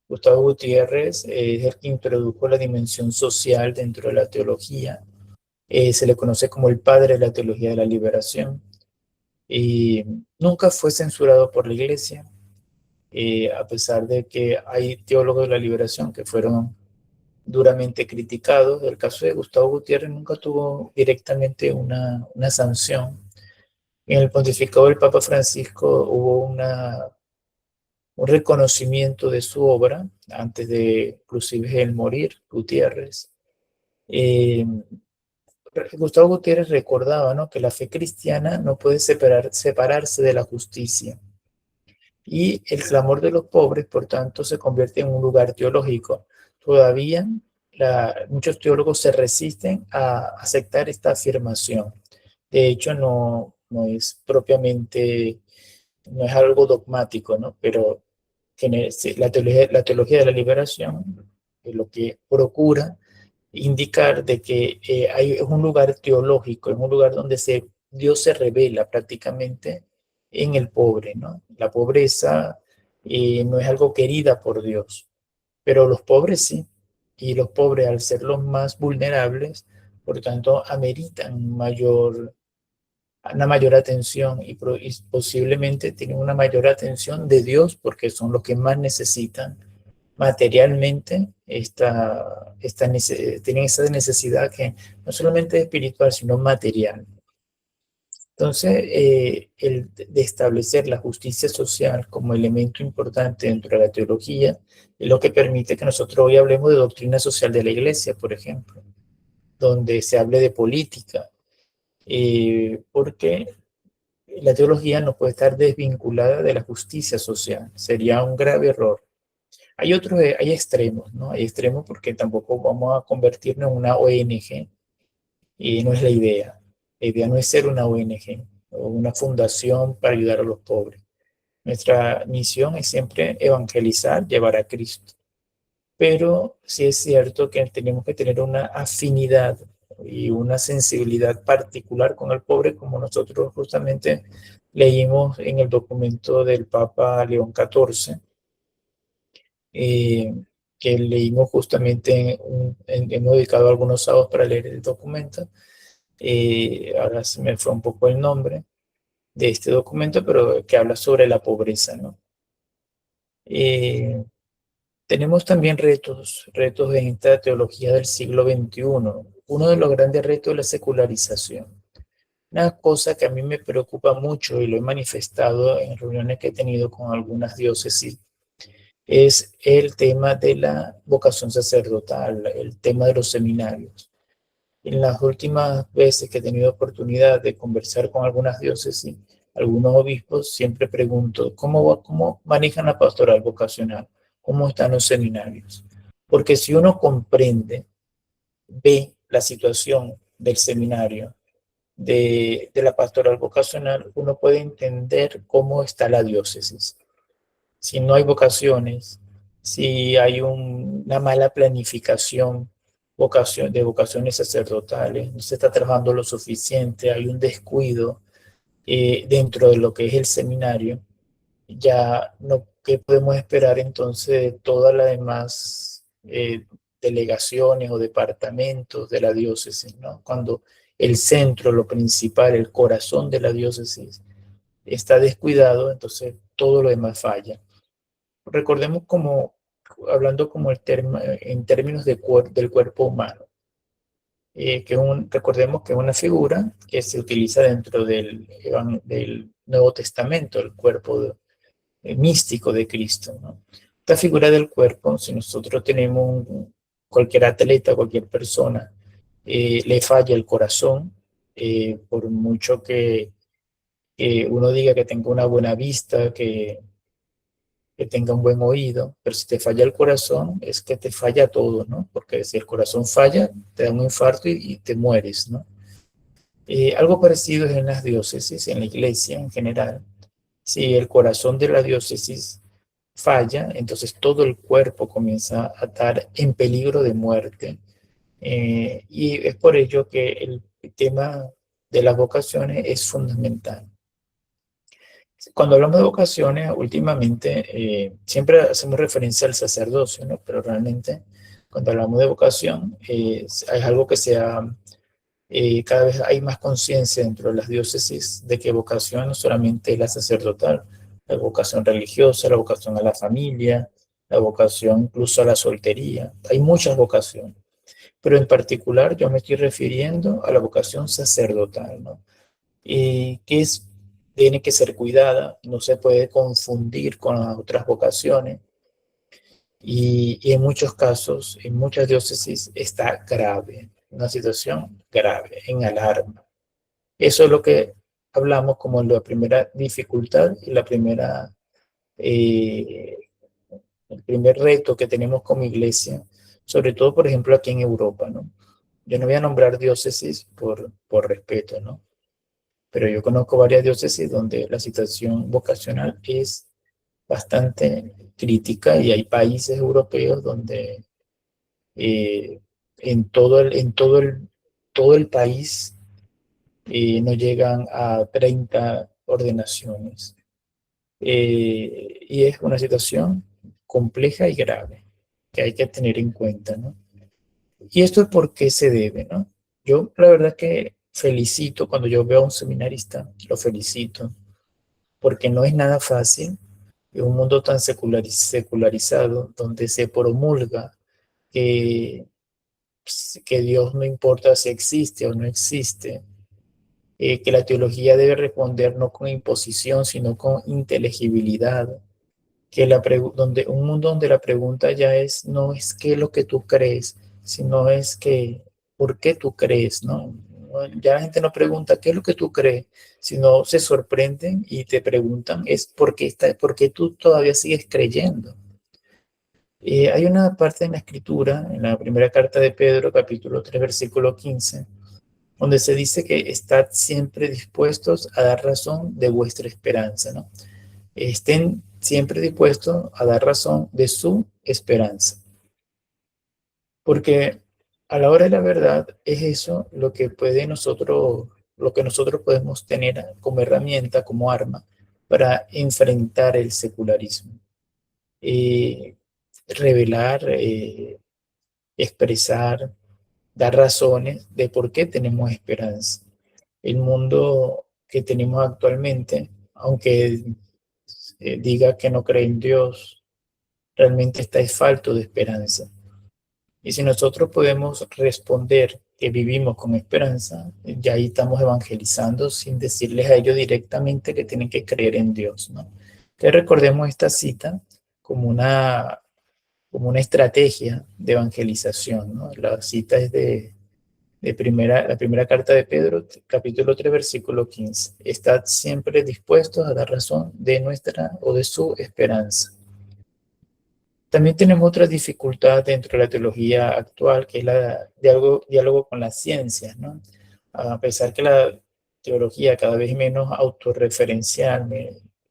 Gustavo Gutiérrez es el que introdujo la dimensión social dentro de la teología. Se le conoce como el padre de la teología de la liberación. Y nunca fue censurado por la iglesia, a pesar de que hay teólogos de la liberación que fueron duramente criticados. El caso de Gustavo Gutiérrez nunca tuvo directamente una sanción. En el pontificado del Papa Francisco hubo un reconocimiento de su obra antes de inclusive el morir, Gutiérrez. Eh, Gustavo Gutiérrez recordaba, ¿no?, que la fe cristiana no puede separarse de la justicia. Y el clamor de los pobres, por tanto, se convierte en un lugar teológico. Todavía muchos teólogos se resisten a aceptar esta afirmación. De hecho, no es propiamente, no es algo dogmático, ¿no? Pero sí, la teología de la liberación lo que procura indicar de que es un lugar teológico, es un lugar donde Dios se revela prácticamente en el pobre, ¿no? La pobreza no es algo querida por Dios, pero los pobres sí. Y los pobres, al ser los más vulnerables, por tanto, ameritan una mayor atención y posiblemente tienen una mayor atención de Dios porque son los que más necesitan materialmente tienen esa necesidad que no solamente es espiritual, sino material. Entonces, el de establecer la justicia social como elemento importante dentro de la teología es lo que permite que nosotros hoy hablemos de doctrina social de la Iglesia, por ejemplo, donde se hable de política, porque la teología no puede estar desvinculada de la justicia social. Sería un grave error. Hay extremos, ¿no? Hay extremos porque tampoco vamos a convertirnos en una ONG y no es la idea. La idea no es ser una ONG o una fundación para ayudar a los pobres. Nuestra misión es siempre evangelizar, llevar a Cristo. Pero sí es cierto que tenemos que tener una afinidad y una sensibilidad particular con el pobre, como nosotros justamente leímos en el documento del Papa León XIV, eh, que leímos justamente, hemos dedicado algunos sábados para leer el documento. Ahora se me fue un poco el nombre de este documento, pero que habla sobre la pobreza, ¿no? Tenemos también retos en esta teología del siglo XXI. Uno de los grandes retos es la secularización. Una cosa que a mí me preocupa mucho y lo he manifestado en reuniones que he tenido con algunas diócesis es el tema de la vocación sacerdotal, el tema de los seminarios. En las últimas veces que he tenido oportunidad de conversar con algunas diócesis, algunos obispos, siempre pregunto, ¿cómo manejan la pastoral vocacional? ¿Cómo están los seminarios? Porque si uno comprende, ve la situación del seminario, de la pastoral vocacional, uno puede entender cómo está la diócesis. Si no hay vocaciones, si hay una mala planificación de vocaciones sacerdotales, no se está trabajando lo suficiente, hay un descuido dentro de lo que es el seminario, ya no, ¿qué podemos esperar entonces de todas las demás delegaciones o departamentos de la diócesis, ¿no? Cuando el centro, lo principal, el corazón de la diócesis está descuidado, entonces todo lo demás falla. Recordemos hablando como en términos del cuerpo humano, recordemos que es una figura que se utiliza dentro del Nuevo Testamento, el cuerpo místico de Cristo, ¿no? Esta figura del cuerpo, si nosotros tenemos cualquier atleta, cualquier persona, le falla el corazón, por mucho que uno diga que tenga una buena vista, que tenga un buen oído, pero si te falla el corazón, es que te falla todo, ¿no? Porque si el corazón falla, te da un infarto y te mueres, ¿no? Algo parecido es en las diócesis, en la iglesia en general. Si el corazón de la diócesis falla, entonces todo el cuerpo comienza a estar en peligro de muerte. Y es por ello que el tema de las vocaciones es fundamental. Cuando hablamos de vocaciones, últimamente siempre hacemos referencia al sacerdocio, ¿no? Pero realmente cuando hablamos de vocación es algo que cada vez hay más conciencia dentro de las diócesis de que vocación no solamente es la sacerdotal, la vocación religiosa, la vocación a la familia, la vocación incluso a la soltería. Hay muchas vocaciones, pero en particular yo me estoy refiriendo a la vocación sacerdotal, ¿no? Que tiene que ser cuidada, no se puede confundir con las otras vocaciones y en muchos casos, en muchas diócesis, está grave. una situación grave, en alarma. Eso es lo que hablamos como la primera dificultad y eh, el primer reto que tenemos como iglesia, sobre todo, por ejemplo, aquí en Europa, ¿no? Yo no voy a nombrar diócesis por respeto, ¿no? Pero yo conozco varias diócesis donde la situación vocacional es bastante crítica y hay países europeos donde eh, todo el país no llegan a 30 ordenaciones. Y es una situación compleja y grave que hay que tener en cuenta, ¿no? ¿Y esto es por qué se debe, no? Yo la verdad que felicito cuando yo veo a un seminarista, lo felicito, porque no es nada fácil en un mundo tan secularizado, donde se promulga que, que Dios no importa si existe o no existe, que la teología debe responder no con imposición, sino con inteligibilidad, que donde, un mundo donde la pregunta ya es, no es qué es lo que tú crees, sino es que, ¿por qué tú crees? ¿No? Ya la gente no pregunta qué es lo que tú crees, sino se sorprenden y te preguntan es por qué tú todavía sigues creyendo. Hay una parte en la escritura, en la primera carta de Pedro, capítulo 3 versículo 15, donde se dice que estad siempre dispuestos a dar razón de vuestra esperanza, ¿no? Estén siempre dispuestos a dar razón de su esperanza. Porque a la hora de la verdad es eso lo que nosotros podemos tener como herramienta, como arma, para enfrentar el secularismo. Eh, Revelar, expresar, dar razones de por qué tenemos esperanza. El mundo que tenemos actualmente, aunque diga que no cree en Dios, realmente está falto de esperanza. Y si nosotros podemos responder que vivimos con esperanza, ya ahí estamos evangelizando sin decirles a ellos directamente que tienen que creer en Dios, ¿no? Que recordemos esta cita como como una estrategia de evangelización, ¿no? La cita es la primera carta de Pedro, capítulo 3 versículo 15. Estad siempre dispuestos a dar razón de nuestra o de su esperanza. También tenemos otra dificultad dentro de la teología actual, que es la diálogo con las ciencias, ¿no? A pesar que la teología cada vez menos autorreferencial,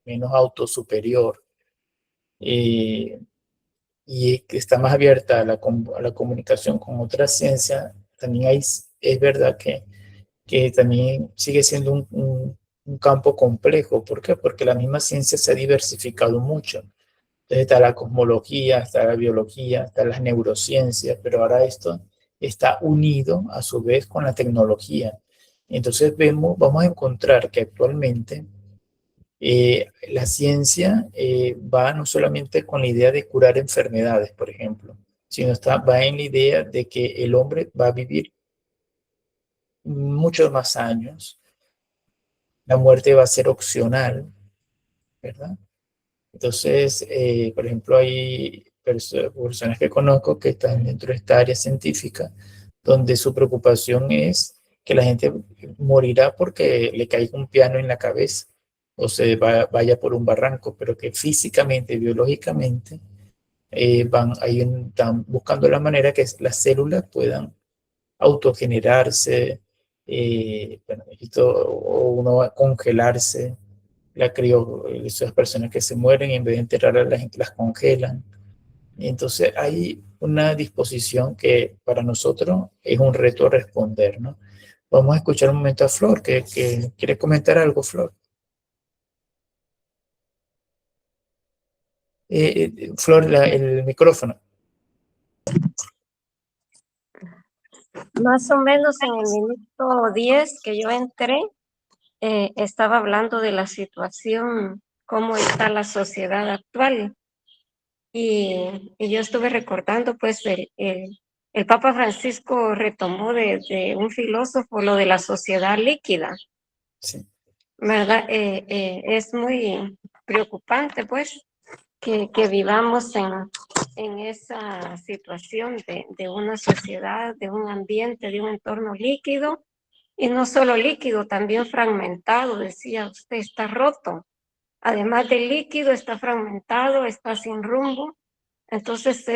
menos autosuperior, eh, y que está más abierta a a la comunicación con otras ciencias, también es verdad que también sigue siendo un campo complejo. ¿Por qué? Porque la misma ciencia se ha diversificado mucho. Entonces está la cosmología, está la biología, está las neurociencias, pero ahora esto está unido a su vez con la tecnología. Entonces vamos a encontrar que actualmente la ciencia va no solamente con la idea de curar enfermedades, por ejemplo, sino va en la idea de que el hombre va a vivir muchos más años, la muerte va a ser opcional, ¿verdad? Entonces, por ejemplo, hay personas que conozco que están dentro de esta área científica, donde su preocupación es que la gente morirá porque le caiga un piano en la cabeza o vaya por un barranco, pero que físicamente, biológicamente, están buscando la manera que las células puedan autogenerarse, bueno, o uno va a congelarse esas personas que se mueren y en vez de enterrarlas las congelan. Entonces hay una disposición que para nosotros es un reto responder, ¿no? Vamos a escuchar un momento a Flor, que quiere comentar algo, Flor. Flor, el micrófono. Más o menos en el minuto 10 que yo entré, estaba hablando de la situación, cómo está la sociedad actual. Y yo estuve recordando, pues, el Papa Francisco retomó de un filósofo lo de la sociedad líquida, Sí. ¿verdad? Es muy preocupante, pues, que vivamos en esa situación de una sociedad, de un ambiente, de un entorno líquido, y no solo líquido, también fragmentado, decía usted, está roto. Además de líquido, está fragmentado, está sin rumbo. Entonces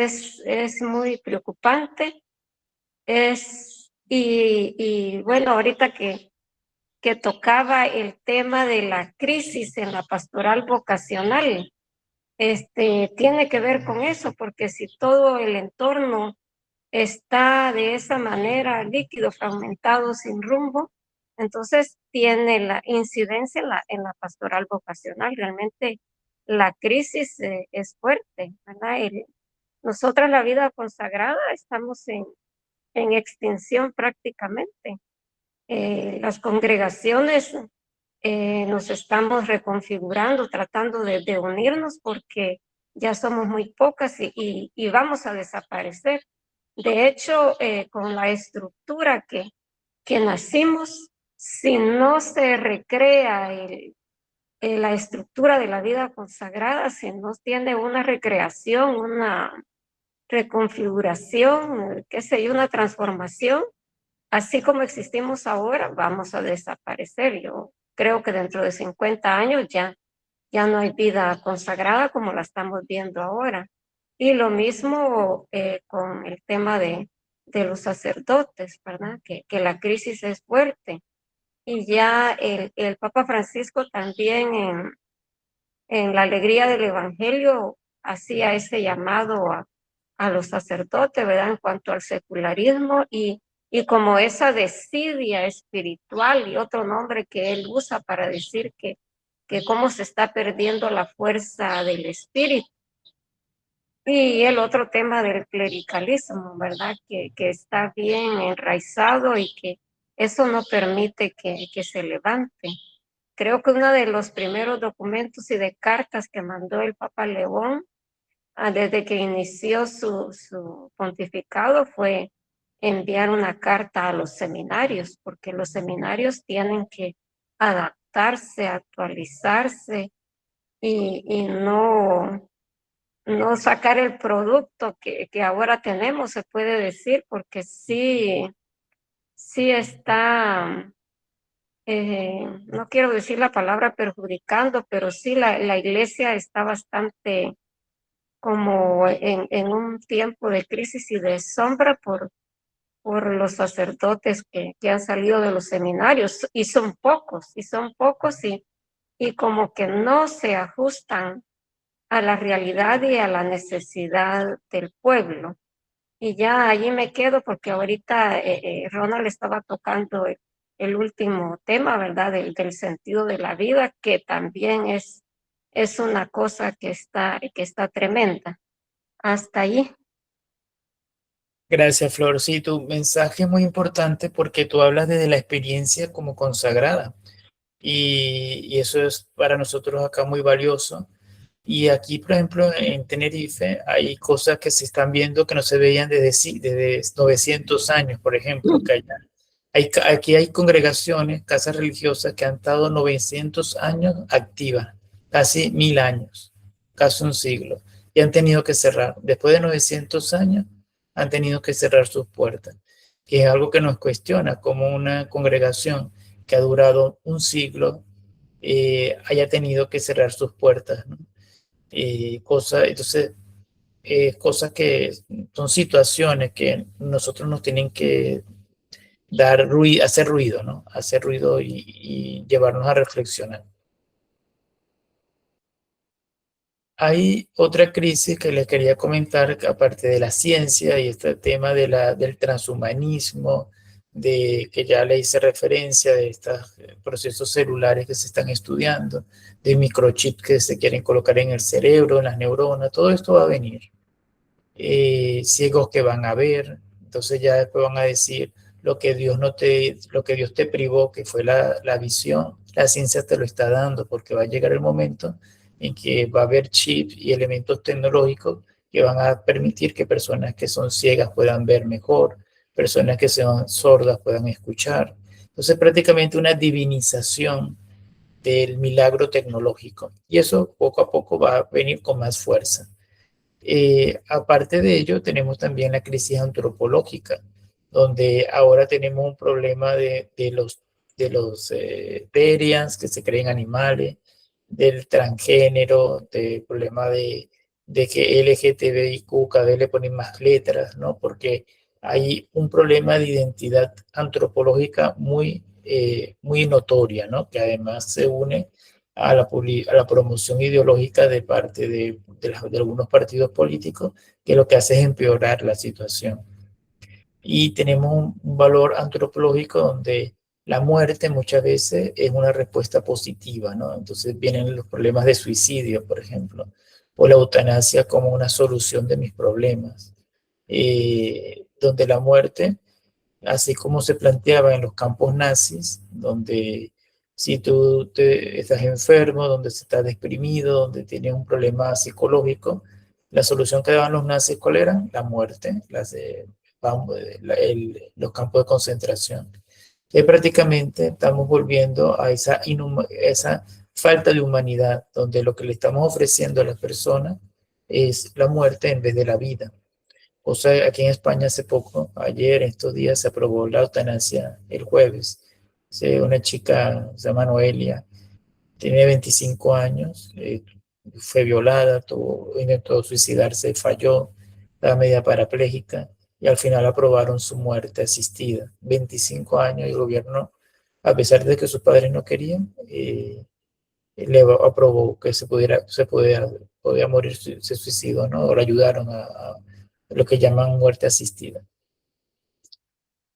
es muy preocupante. Y bueno, ahorita que tocaba el tema de la crisis en la pastoral vocacional, tiene que ver con eso, porque si todo el entorno está de esa manera, líquido, fragmentado, sin rumbo, entonces tiene la incidencia en la pastoral vocacional. Realmente la crisis es fuerte, ¿verdad? Nosotras la vida consagrada estamos en extinción prácticamente. Las congregaciones nos estamos reconfigurando, tratando de unirnos porque ya somos muy pocas y vamos a desaparecer. De hecho, con la estructura que nacimos, si no se recrea la estructura de la vida consagrada, si no tiene una recreación, una reconfiguración, qué sé yo, una transformación, así como existimos ahora, vamos a desaparecer. Yo creo que dentro de 50 años ya no hay vida consagrada como la estamos viendo ahora. Y lo mismo con el tema de los sacerdotes, ¿verdad? Que la crisis es fuerte. Y ya el Papa Francisco también en la alegría del Evangelio hacía ese llamado a los sacerdotes, ¿verdad? En cuanto al secularismo y como esa desidia espiritual y otro nombre que él usa para decir que cómo se está perdiendo la fuerza del espíritu. Y el otro tema del clericalismo, ¿verdad? Que está bien enraizado y que eso no permite que se levante. Creo que uno de los primeros documentos y de cartas que mandó el Papa León desde que inició su pontificado fue enviar una carta a los seminarios, porque los seminarios tienen que adaptarse, actualizarse y no sacar el producto que ahora tenemos, se puede decir, porque sí está, no quiero decir la palabra perjudicando, pero sí la iglesia está bastante como en un tiempo de crisis y de sombra por los sacerdotes que han salido de los seminarios, y son pocos y como que no se ajustan a la realidad y a la necesidad del pueblo. Y ya allí me quedo porque ahorita Ronald estaba tocando el último tema, ¿verdad? Del sentido de la vida, que también es una cosa que está tremenda. Hasta ahí. Gracias, Flor. Sí, tu mensaje es muy importante porque tú hablas desde la experiencia como consagrada y eso es para nosotros acá muy valioso. Y aquí, por ejemplo, en Tenerife hay cosas que se están viendo que no se veían desde 900 años, por ejemplo, que aquí hay congregaciones, casas religiosas que han estado 900 años activas, casi 1000 años, casi un siglo, y han tenido que cerrar. Después de 900 años, han tenido que cerrar sus puertas, que es algo que nos cuestiona, como una congregación que ha durado un siglo haya tenido que cerrar sus puertas, ¿no? Entonces, cosas que son situaciones que nosotros nos tienen que hacer ruido, ¿no? Hacer ruido y llevarnos a reflexionar. Hay otra crisis que les quería comentar, que aparte de la ciencia y este tema del transhumanismo, de que ya le hice referencia de estos procesos celulares que se están estudiando, de microchips que se quieren colocar en el cerebro, en las neuronas, todo esto va a venir. Ciegos que van a ver, entonces ya después van a decir lo que Dios te privó, que fue la visión, la ciencia te lo está dando, porque va a llegar el momento en que va a haber chips y elementos tecnológicos que van a permitir que personas que son ciegas puedan ver mejor, personas que son sordas puedan escuchar. Entonces prácticamente una divinización del milagro tecnológico y eso poco a poco va a venir con más fuerza. Aparte de ello, tenemos también la crisis antropológica, donde ahora tenemos un problema de los terians que se creen animales, del transgénero, del problema de que LGTBIQ cada vez le ponen más letras, ¿no? Porque hay un problema de identidad antropológica muy notoria, ¿no? Que además se une a la promoción ideológica de parte de algunos partidos políticos, que lo que hace es empeorar la situación. Y tenemos un valor antropológico donde la muerte muchas veces es una respuesta positiva, ¿no? Entonces vienen los problemas de suicidio, por ejemplo, o la eutanasia como una solución de mis problemas, donde la muerte, así como se planteaba en los campos nazis, donde si estás enfermo, donde se está deprimido, donde tienes un problema psicológico, la solución que daban los nazis, ¿cuál era? La muerte, los campos de concentración. Y prácticamente estamos volviendo a esa falta de humanidad, donde lo que le estamos ofreciendo a las personas es la muerte en vez de la vida. O sea, aquí en España hace poco, ayer, estos días, se aprobó la eutanasia el jueves. Una chica, se llama Noelia, tiene 25 años, fue violada, intentó suicidarse, falló, estaba media parapléjica y al final aprobaron su muerte asistida. 25 años y el gobierno, a pesar de que sus padres no querían, le aprobó que podía morir, se suicidó, ¿no? O le ayudaron a lo que llaman muerte asistida.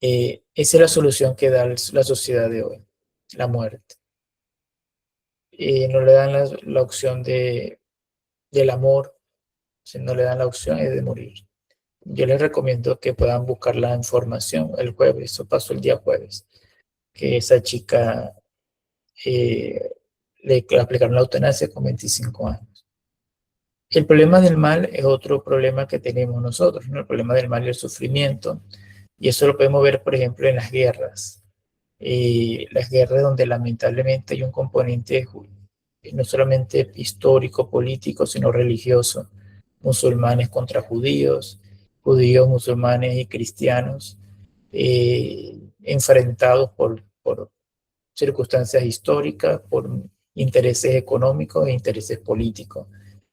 Esa es la solución que da la sociedad de hoy, la muerte. No le dan la opción del amor, si no le dan la opción es de morir. Yo les recomiendo que puedan buscar la información el jueves, eso pasó el día jueves, que esa chica le aplicaron la eutanasia con 25 años. El problema del mal es otro problema que tenemos nosotros, ¿no? El problema del mal y el sufrimiento. Y eso lo podemos ver, por ejemplo, en las guerras donde lamentablemente hay un componente no solamente histórico, político, sino religioso, musulmanes contra judíos, judíos, musulmanes y cristianos, enfrentados por circunstancias históricas, por intereses económicos e intereses políticos.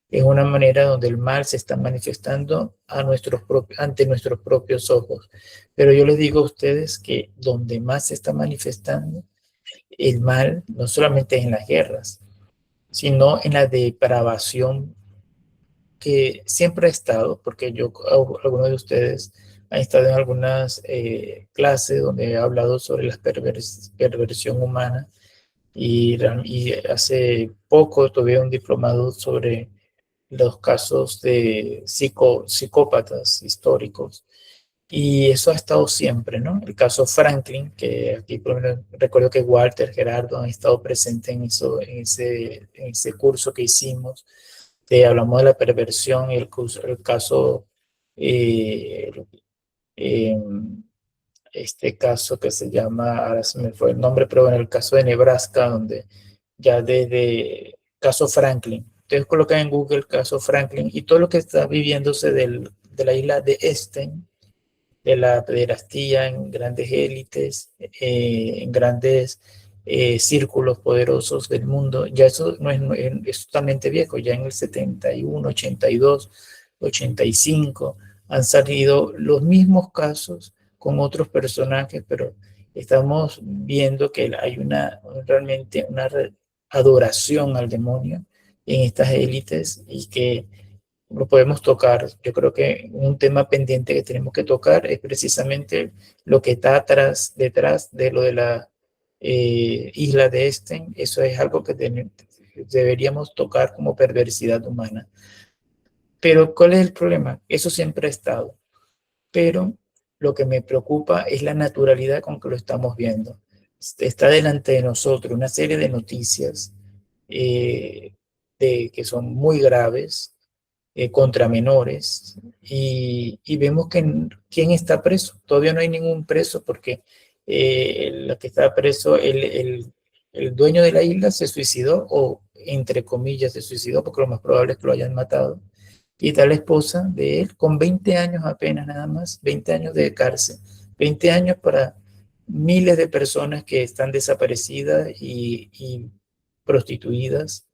Es una manera donde el mal se está manifestando ante nuestros propios ojos. Pero yo les digo a ustedes que donde más se está manifestando el mal, no solamente es en las guerras, sino en la depravación que siempre ha estado, porque algunos de ustedes han estado en algunas clases donde he hablado sobre la perversión humana y hace poco tuve un diplomado sobre los casos de psicópatas históricos. Y eso ha estado siempre, ¿no? El caso Franklin, que aquí por lo menos recuerdo que Walter, Gerardo han estado presentes en ese curso que hicimos. Hablamos de la perversión y el caso, eh, eh, este caso que se llama, ahora se me fue el nombre, pero en el caso de Nebraska, donde ya desde caso Franklin, ustedes colocan en Google caso Franklin y todo lo que está viviéndose de la isla de Epstein, de la pederastía en grandes élites, en grandes círculos poderosos del mundo, ya eso es totalmente viejo, ya en el 71, 82, 85 han salido los mismos casos con otros personajes, pero estamos viendo que hay realmente una adoración al demonio en estas élites y que lo podemos tocar. Yo creo que un tema pendiente que tenemos que tocar es precisamente lo que está detrás de lo de la isla de Epstein. Eso es algo que deberíamos tocar como perversidad humana. Pero ¿cuál es el problema? Eso siempre ha estado. Pero lo que me preocupa es la naturalidad con que lo estamos viendo. Está delante de nosotros una serie de noticias que son muy graves, contra menores y vemos que quién está preso. Todavía no hay ningún preso porque el que está preso, el dueño de la isla se suicidó o entre comillas se suicidó porque lo más probable es que lo hayan matado Y está la esposa de él con 20 años apenas, nada más, 20 años de cárcel. 20 años para miles de personas que están desaparecidas y prostituidas,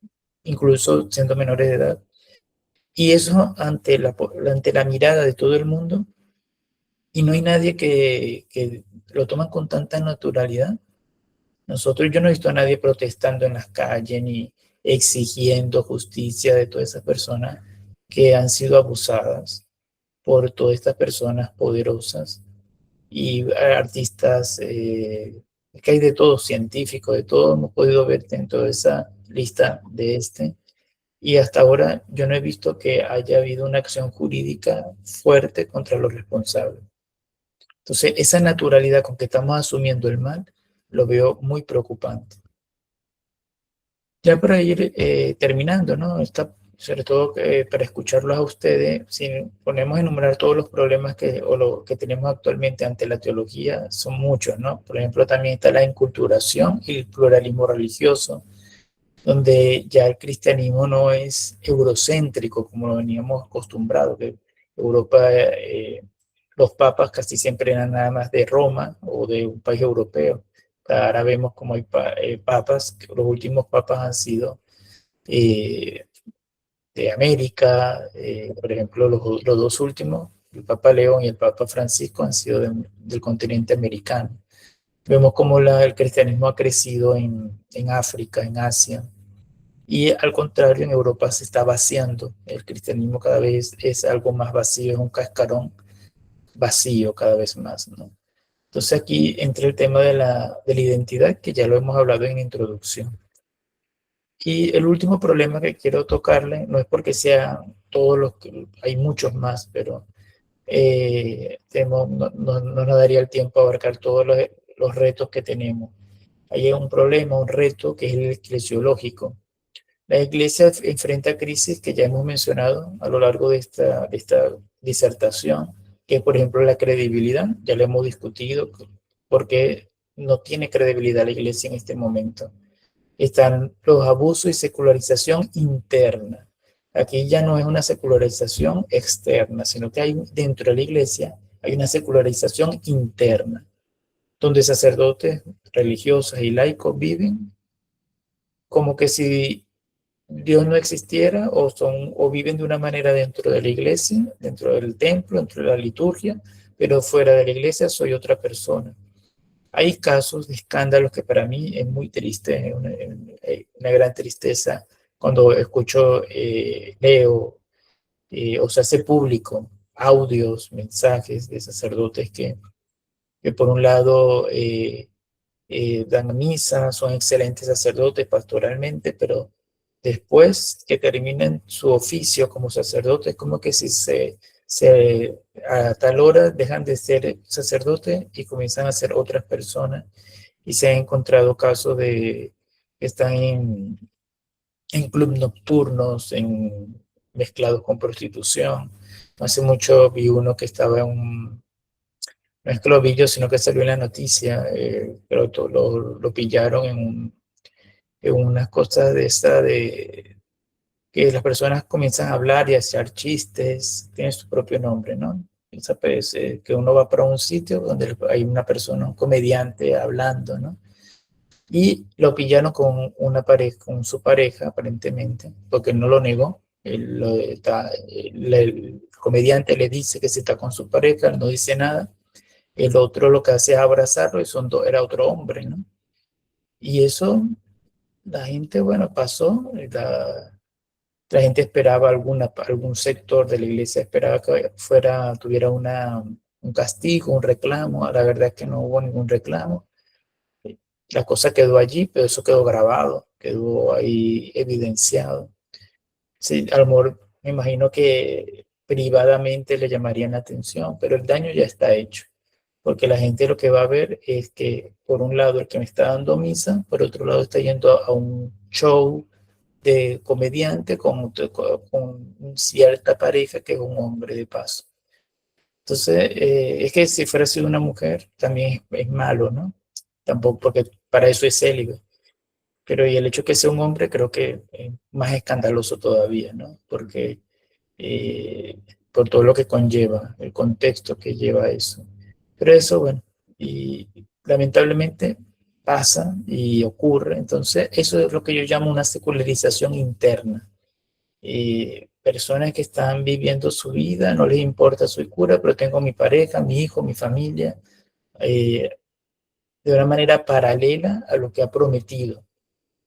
incluso siendo menores de edad. Y eso ante la mirada de todo el mundo, y no hay nadie que lo toman con tanta naturalidad. Yo no he visto a nadie protestando en las calles ni exigiendo justicia de todas esas personas que han sido abusadas por todas estas personas poderosas y artistas, que hay de todo, científicos, de todo, hemos podido ver dentro de esa lista de este. Y hasta ahora yo no he visto que haya habido una acción jurídica fuerte contra los responsables. Entonces, esa naturalidad con que estamos asumiendo el mal, lo veo muy preocupante. Ya para ir terminando, ¿no? Sobre todo para escucharlos a ustedes, si ponemos a enumerar todos los problemas o lo que tenemos actualmente ante la teología, son muchos, ¿no? Por ejemplo, también está la inculturación y el pluralismo religioso, donde ya el cristianismo no es eurocéntrico como lo veníamos acostumbrados, que Europa, los papas casi siempre eran nada más de Roma o de un país europeo. Ahora vemos como hay papas, los últimos papas han sido eh, de América, por ejemplo, los dos últimos, el Papa León y el Papa Francisco, han sido del continente americano. Vemos cómo el cristianismo ha crecido en África, en Asia, y al contrario, en Europa se está vaciando. El cristianismo cada vez es algo más vacío, es un cascarón vacío cada vez más, ¿no? Entonces aquí entra el tema de la identidad, que ya lo hemos hablado en introducción. Y el último problema que quiero tocarle, no es porque sea todos los que, hay muchos más, pero no nos daría el tiempo a abarcar todos los retos que tenemos. Hay un problema, un reto, que es el eclesiológico. La Iglesia enfrenta crisis que ya hemos mencionado a lo largo de esta disertación, que es, por ejemplo, la credibilidad. Ya lo hemos discutido, porque no tiene credibilidad la Iglesia en este momento. Están los abusos y secularización interna. Aquí ya no es una secularización externa, sino que hay dentro de la Iglesia hay una secularización interna, donde sacerdotes, religiosas y laicos viven como que si Dios no existiera, o viven de una manera dentro de la iglesia, dentro del templo, dentro de la liturgia, pero fuera de la iglesia soy otra persona. Hay casos de escándalos que para mí es muy triste, una gran tristeza cuando escucho, leo, o se hace público audios, mensajes de sacerdotes que por un lado dan misa, son excelentes sacerdotes pastoralmente, pero después que terminen su oficio como sacerdotes, como que si a tal hora dejan de ser sacerdotes y comienzan a ser otras personas. Y se han encontrado casos de que están en clubes nocturnos, mezclados con prostitución. Hace mucho vi uno que estaba no es que lo vi yo, sino que salió en la noticia, pero lo pillaron en unas cosas de esta de que las personas comienzan a hablar y a hacer chistes, tiene su propio nombre, ¿no? Esa pues, que uno va para un sitio donde hay una persona, un comediante hablando, ¿no? Y lo pillaron con una pareja, con su pareja, aparentemente, porque no lo negó. El comediante le dice que si está con su pareja, él no dice nada. El otro lo que hace es abrazarlo y era otro hombre, ¿no? Y eso, la gente, bueno, pasó, la gente esperaba algún sector de la iglesia, esperaba que tuviera un castigo, un reclamo. La verdad es que no hubo ningún reclamo. La cosa quedó allí, pero eso quedó grabado, quedó ahí evidenciado. Sí, a lo mejor me imagino que privadamente le llamarían la atención, pero el daño ya está hecho, porque la gente lo que va a ver es que, por un lado, el que me está dando misa, por otro lado, está yendo a un show de comediante con cierta pareja que es un hombre de paso. Entonces, es que si fuera sido una mujer, también es malo, ¿no? Tampoco, porque para eso es célibe. Pero y el hecho de que sea un hombre creo que es más escandaloso todavía, ¿no? Porque por todo lo que conlleva, el contexto que lleva eso. Pero eso, bueno, y lamentablemente pasa y ocurre. Entonces, eso es lo que yo llamo una secularización interna. Personas que están viviendo su vida, no les importa su cura, pero tengo mi pareja, mi hijo, mi familia, eh, de una manera paralela a lo que ha prometido,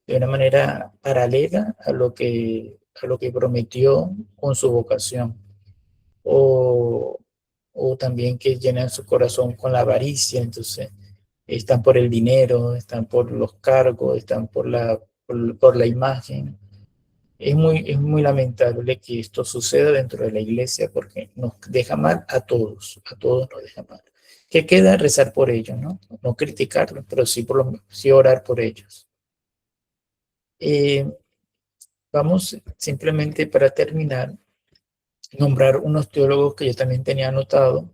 de una manera paralela a lo que prometió con su vocación. O, o también que llenan su corazón con la avaricia, entonces están por el dinero, están por los cargos, están por la imagen. Es muy lamentable que esto suceda dentro de la iglesia porque nos deja mal a todos nos deja mal. ¿Qué queda? Rezar por ellos, ¿no? No criticarlos, pero sí, sí orar por ellos. Eh, Vamos simplemente para terminar, nombrar unos teólogos que yo también tenía anotado,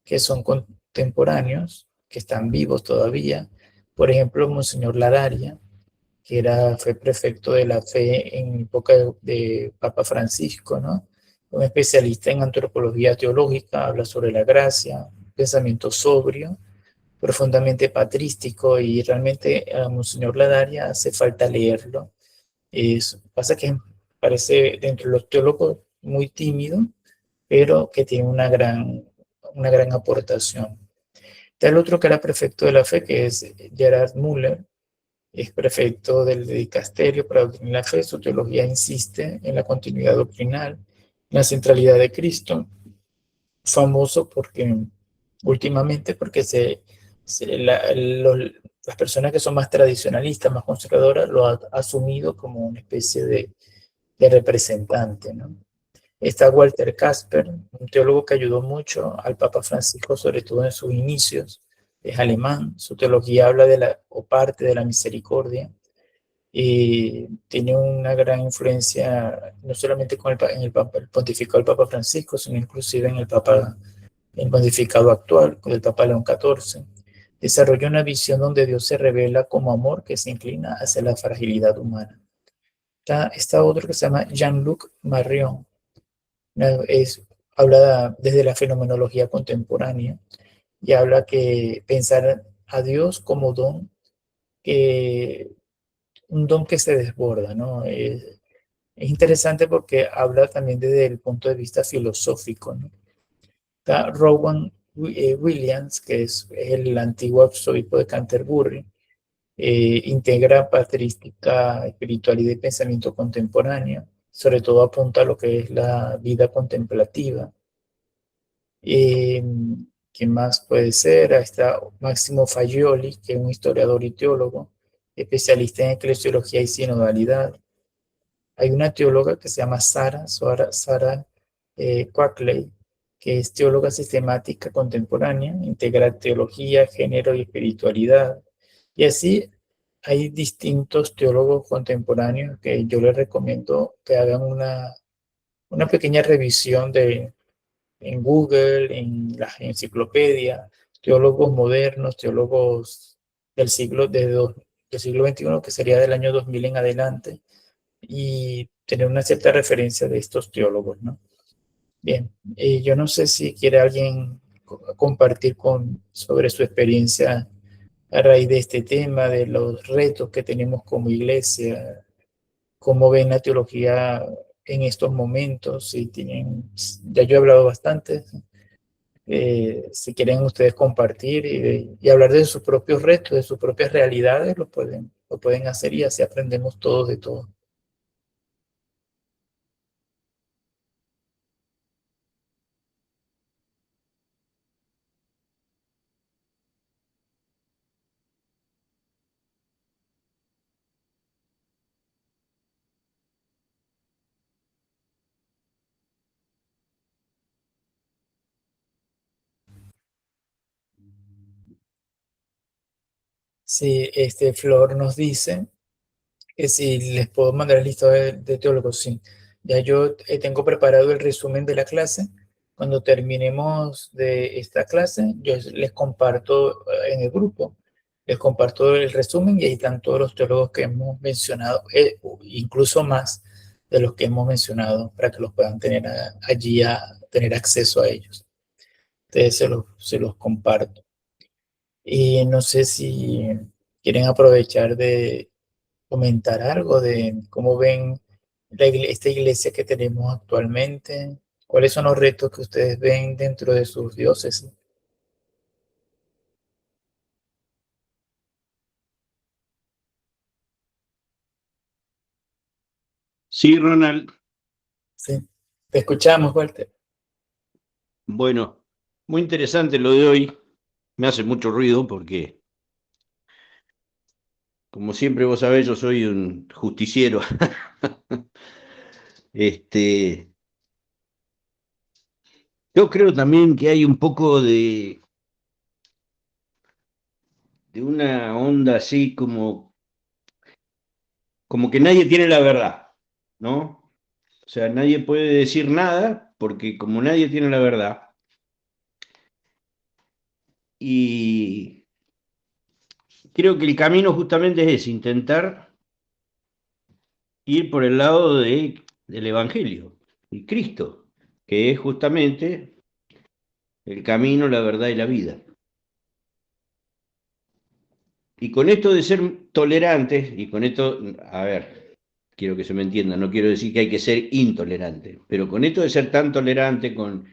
que son contemporáneos, que están vivos todavía. Por ejemplo, Monseñor Ladaria, que fue prefecto de la fe en época de Papa Francisco, ¿no? Un especialista en antropología teológica, habla sobre la gracia, pensamiento sobrio, profundamente patrístico, y realmente a Monseñor Ladaria hace falta leerlo. Pasa que parece dentro de los teólogos muy tímido, pero que tiene una gran aportación. Está el otro que era prefecto de la fe, que es Gerard Müller, es prefecto del dicasterio para doctrina de la fe. Su teología insiste en la continuidad doctrinal, en la centralidad de Cristo, famoso porque últimamente porque las personas que son más tradicionalistas, más conservadoras, lo han asumido como una especie de representante, ¿no? Está Walter Casper, un teólogo que ayudó mucho al Papa Francisco, sobre todo en sus inicios. Es alemán, su teología habla o parte de la misericordia, y tiene una gran influencia no solamente en el pontificado del Papa Francisco, sino inclusive en el pontificado actual, con el Papa León XIV. Desarrolla una visión donde Dios se revela como amor que se inclina hacia la fragilidad humana. Está otro que se llama Jean-Luc Marion, es, habla desde la fenomenología contemporánea y habla que pensar a Dios como que, un don que se desborda, ¿no? Es interesante porque habla también desde el punto de vista filosófico, ¿no? Está Rowan Williams, que es el antiguo arzobispo de Canterbury, integra patrística, espiritualidad y pensamiento contemporáneo, sobre todo apunta a lo que es la vida contemplativa. Eh, ¿Qué más puede ser? Ahí está Máximo Fagioli, que es un historiador y teólogo, especialista en eclesiología y sinodalidad. Hay una teóloga que se llama Sarah Quackley, que es teóloga sistemática contemporánea, integra teología, género y espiritualidad. Y así hay distintos teólogos contemporáneos que yo les recomiendo que hagan una pequeña revisión en Google, en las enciclopedias, teólogos modernos, teólogos del siglo XXI, que sería del año 2000 en adelante, y tener una cierta referencia de estos teólogos, ¿no? Bien, yo no sé si quiere alguien compartir sobre su experiencia a raíz de este tema, de los retos que tenemos como iglesia, cómo ven la teología en estos momentos, si tienen, ya yo he hablado bastante, si quieren ustedes compartir y hablar de sus propios retos, de sus propias realidades, lo pueden hacer y así aprendemos todos de todo. Sí, Flor nos dice que si les puedo mandar el listado de teólogos, sí. Ya yo tengo preparado el resumen de la clase. Cuando terminemos de esta clase, yo les comparto en el grupo, les comparto el resumen y ahí están todos los teólogos que hemos mencionado, incluso más. de los que hemos mencionado para que los puedan tener allí, a tener acceso a ellos. Entonces se los comparto. Y no sé si quieren aprovechar de comentar algo de cómo ven esta iglesia que tenemos actualmente. ¿Cuáles son los retos que ustedes ven dentro de sus diócesis? Sí, Ronald. Sí, te escuchamos, Walter. Bueno, muy interesante lo de hoy. Me hace mucho ruido porque, como siempre vos sabés, yo soy un justiciero. Yo creo también que hay un poco de una onda así como que nadie tiene la verdad, ¿no? O sea, nadie puede decir nada porque como nadie tiene la verdad, y creo que el camino justamente es ese, intentar ir por el lado del Evangelio y Cristo, que es justamente el camino, la verdad y la vida. Y con esto de ser tolerantes, y con esto, a ver, quiero que se me entienda, no quiero decir que hay que ser intolerante, pero con esto de ser tan tolerante con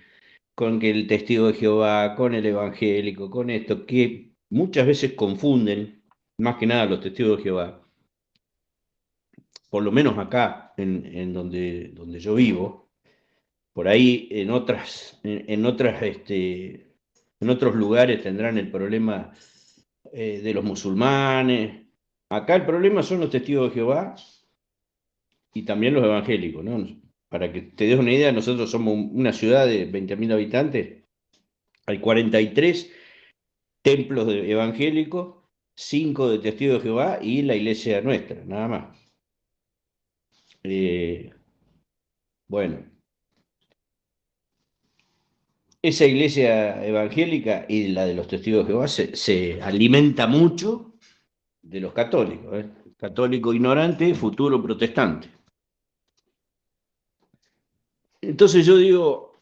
que el testigo de Jehová, con el evangélico, con esto, que muchas veces confunden, más que nada los testigos de Jehová, por lo menos acá, en donde yo vivo, por ahí en otros lugares tendrán el problema de los musulmanes. Acá el problema son los testigos de Jehová y también los evangélicos, ¿no? Para que te des una idea, nosotros somos una ciudad de 20.000 habitantes, hay 43 templos evangélicos, 5 de testigos de Jehová y la iglesia nuestra, nada más. Bueno, esa iglesia evangélica y la de los testigos de Jehová se alimenta mucho de los católicos, ¿eh? Católico ignorante, futuro protestante. Entonces yo digo,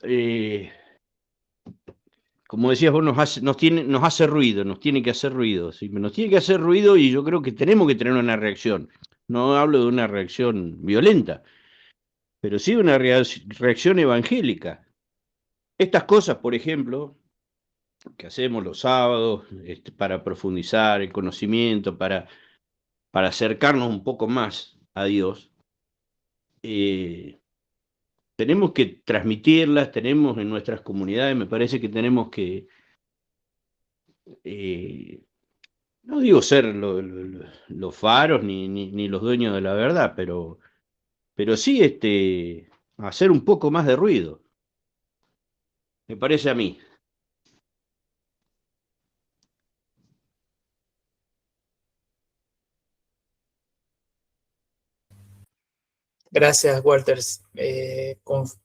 como decías vos, nos hace ruido, nos tiene que hacer ruido, ¿sí? Nos tiene que hacer ruido y yo creo que tenemos que tener una reacción. No hablo de una reacción violenta, pero sí una reacción evangélica. Estas cosas, por ejemplo, que hacemos los sábados para profundizar el conocimiento, para acercarnos un poco más a Dios, eh, tenemos que transmitirlas, tenemos en nuestras comunidades, me parece que tenemos que, eh, no digo ser los faros ni los dueños de la verdad, pero sí hacer un poco más de ruido, me parece a mí. Gracias, Walter. Sí,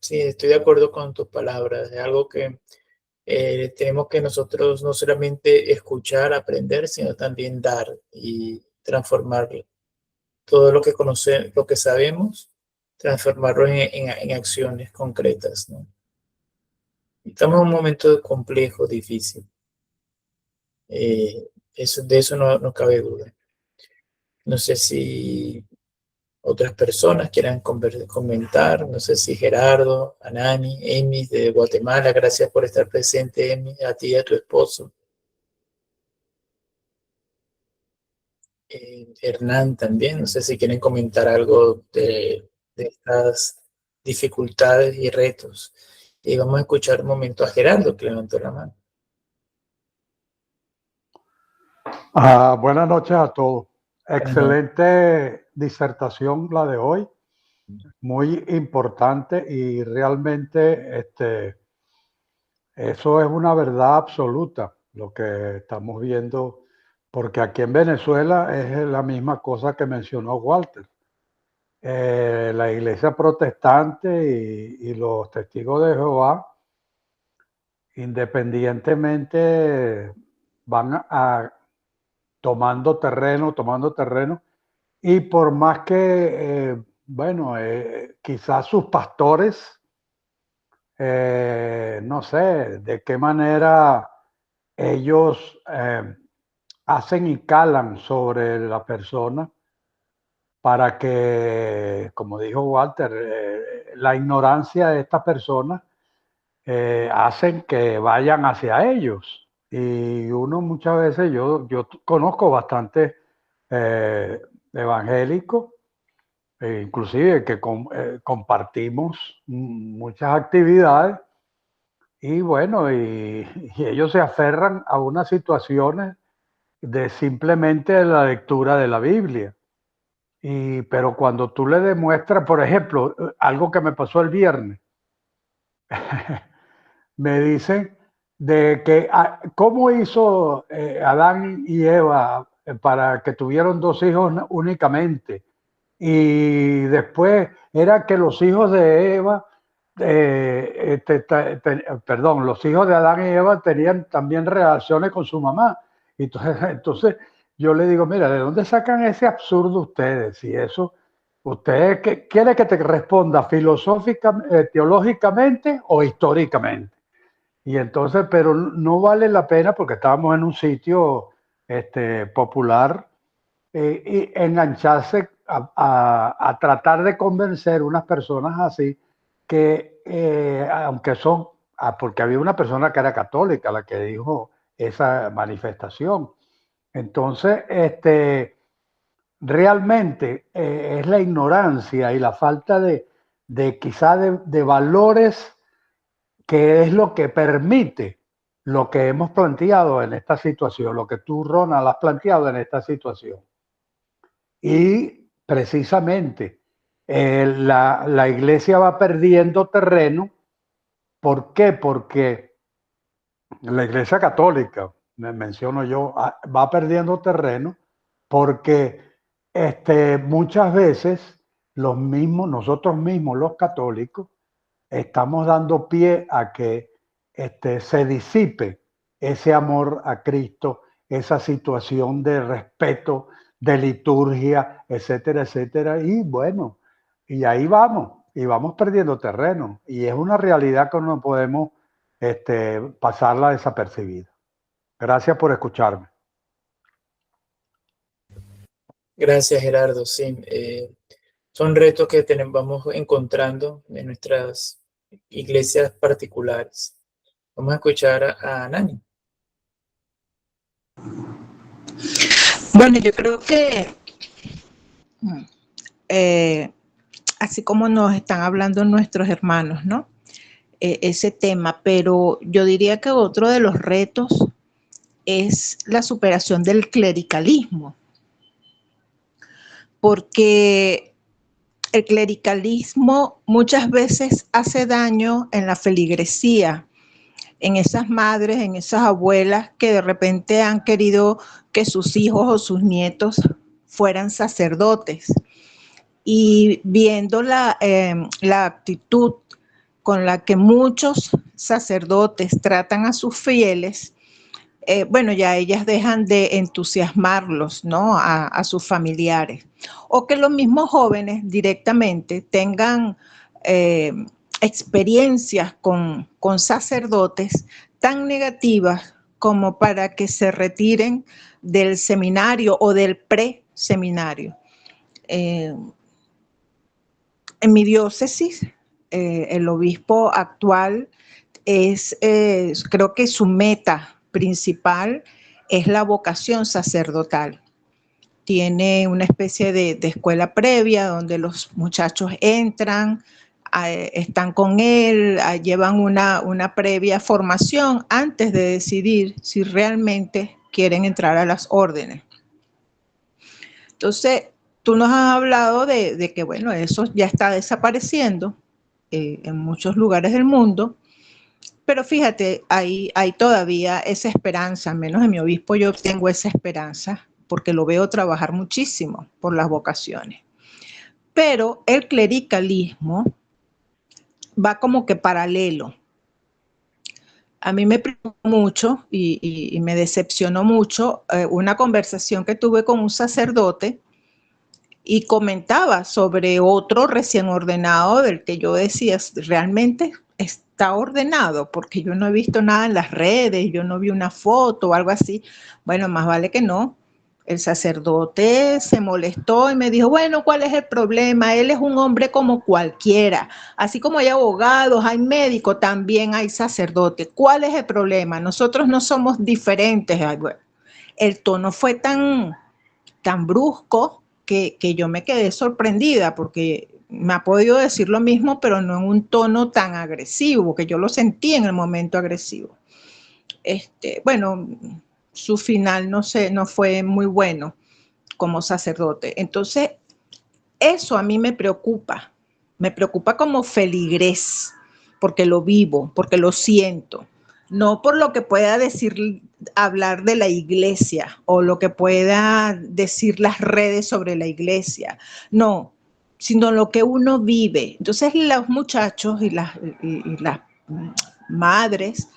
estoy de acuerdo con tus palabras. Es algo que tenemos que nosotros no solamente escuchar, aprender, sino también dar y transformar todo lo que conocemos, lo que sabemos, transformarlo en acciones concretas, ¿no? Estamos en un momento complejo, difícil. De eso no cabe duda. No sé si otras personas quieran comentar, no sé si Gerardo, Anani, Emi de Guatemala, gracias por estar presente, Emi, a ti y a tu esposo. Hernán también, no sé si quieren comentar algo de estas dificultades y retos. Y vamos a escuchar un momento a Gerardo, que levantó la mano. Buenas noches a todos. Excelente disertación la de hoy, muy importante y realmente eso es una verdad absoluta, lo que estamos viendo, porque aquí en Venezuela es la misma cosa que mencionó Walter. La iglesia protestante y los testigos de Jehová, independientemente, van tomando terreno, y por más que bueno, quizás sus pastores, no sé de qué manera ellos hacen y calan sobre la persona para que, como dijo Walter, la ignorancia de esta persona hacen que vayan hacia ellos. Y uno muchas veces, yo conozco bastante evangélicos, inclusive que compartimos muchas actividades y bueno, y ellos se aferran a unas situaciones de simplemente la lectura de la Biblia. Pero cuando tú le demuestras, por ejemplo, algo que me pasó el viernes, me dicen de que cómo hizo Adán y Eva para que tuvieron 2 hijos únicamente. Y después era que los hijos de Eva, perdón, los hijos de Adán y Eva tenían también relaciones con su mamá. Entonces yo le digo, mira, ¿de dónde sacan ese absurdo ustedes? Y eso, ¿ustedes quiere que te responda filosóficamente, teológicamente o históricamente? Y entonces, pero no vale la pena porque estábamos en un sitio popular y engancharse a tratar de convencer unas personas así que, aunque son, porque había una persona que era católica la que dijo esa manifestación. Entonces, realmente es la ignorancia y la falta de quizá de valores que es lo que permite lo que hemos planteado en esta situación, lo que tú, Ronald, has planteado en esta situación. Y precisamente la iglesia va perdiendo terreno. ¿Por qué? Porque la iglesia católica, me menciono yo, va perdiendo terreno porque muchas veces nosotros mismos los católicos, estamos dando pie a que se disipe ese amor a Cristo, esa situación de respeto, de liturgia, etcétera, etcétera. Y bueno, y ahí vamos, y vamos perdiendo terreno. Y es una realidad que no podemos pasarla desapercibida. Gracias por escucharme. Gracias, Gerardo. Sí, son retos que vamos encontrando en nuestras iglesias particulares. Vamos a escuchar a Nani. Bueno, yo creo que así como nos están hablando nuestros hermanos, ¿no? Ese tema, pero yo diría que otro de los retos es la superación del clericalismo, porque el clericalismo muchas veces hace daño en la feligresía, en esas madres, en esas abuelas que de repente han querido que sus hijos o sus nietos fueran sacerdotes. Y viendo la actitud con la que muchos sacerdotes tratan a sus fieles, bueno, ya ellas dejan de entusiasmarlos, ¿no? A sus familiares. O que los mismos jóvenes directamente tengan experiencias con sacerdotes tan negativas como para que se retiren del seminario o del preseminario. En mi diócesis, el obispo actual creo que su meta principal es la vocación sacerdotal. Tiene una especie de escuela previa donde los muchachos entran, están con él, llevan una previa formación antes de decidir si realmente quieren entrar a las órdenes. Entonces, tú nos has hablado de que, bueno, eso ya está desapareciendo en muchos lugares del mundo, pero fíjate, hay todavía esa esperanza, al menos en mi obispo yo tengo esa esperanza, porque lo veo trabajar muchísimo por las vocaciones. Pero el clericalismo va como que paralelo. A mí me preocupó mucho y me decepcionó mucho una conversación que tuve con un sacerdote y comentaba sobre otro recién ordenado del que yo decía, realmente está ordenado, porque yo no he visto nada en las redes, yo no vi una foto o algo así. Bueno, más vale que no. El sacerdote se molestó y me dijo, bueno, ¿cuál es el problema? Él es un hombre como cualquiera. Así como hay abogados, hay médicos, también hay sacerdotes. ¿Cuál es el problema? Nosotros no somos diferentes. Ay, bueno, el tono fue tan brusco que yo me quedé sorprendida porque me ha podido decir lo mismo, pero no en un tono tan agresivo, que yo lo sentí en el momento agresivo. Bueno, su final no fue muy bueno como sacerdote. Entonces, eso a mí me preocupa como feligrés, porque lo vivo, porque lo siento, no por lo que pueda decir, hablar de la iglesia o lo que pueda decir las redes sobre la iglesia, no, sino lo que uno vive. Entonces los muchachos y las madres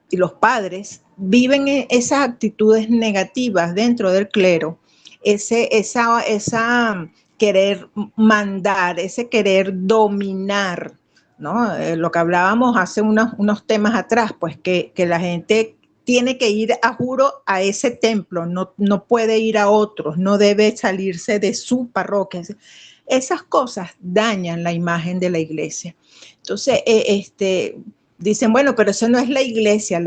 y los padres viven esas actitudes negativas dentro del clero, esa querer mandar, ese querer dominar, ¿no? Lo que hablábamos hace unos temas atrás, pues que la gente tiene que ir, a juro, a ese templo, no puede ir a otros, no debe salirse de su parroquia. Esas cosas dañan la imagen de la iglesia. Entonces, dicen, bueno, pero eso no es la iglesia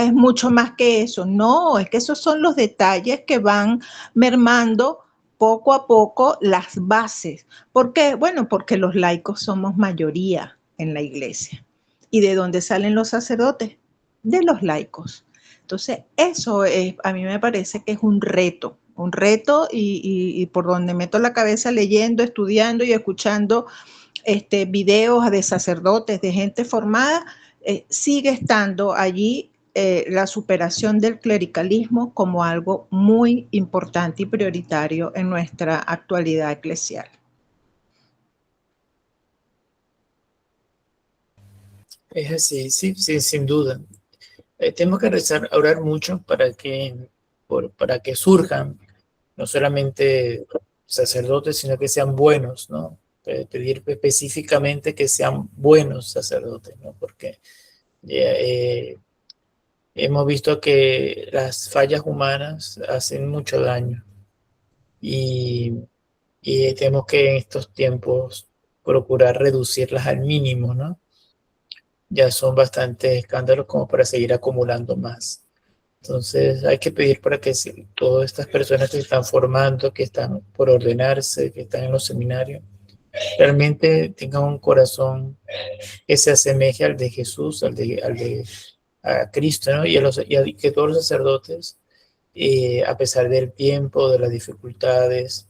es mucho más que eso. No, es que esos son los detalles que van mermando poco a poco las bases. ¿Por qué? Bueno, porque los laicos somos mayoría en la iglesia. ¿Y de dónde salen los sacerdotes? De los laicos. Entonces, eso a mí me parece que es un reto y por donde meto la cabeza leyendo, estudiando y escuchando videos de sacerdotes, de gente formada, sigue estando allí la superación del clericalismo como algo muy importante y prioritario en nuestra actualidad eclesial. Es así, sí, sí, sin duda. Tenemos que orar mucho para que surjan no solamente sacerdotes, sino que sean buenos, ¿no? Pedir específicamente que sean buenos sacerdotes, ¿no? Porque hemos visto que las fallas humanas hacen mucho daño y tenemos que en estos tiempos procurar reducirlas al mínimo, ¿no? Ya son bastantes escándalos como para seguir acumulando más. Entonces hay que pedir para que todas estas personas que se están formando, que están por ordenarse, que están en los seminarios, realmente tengan un corazón que se asemeje al de Jesús, a Cristo, ¿no? Y que todos los sacerdotes, a pesar del tiempo, de las dificultades,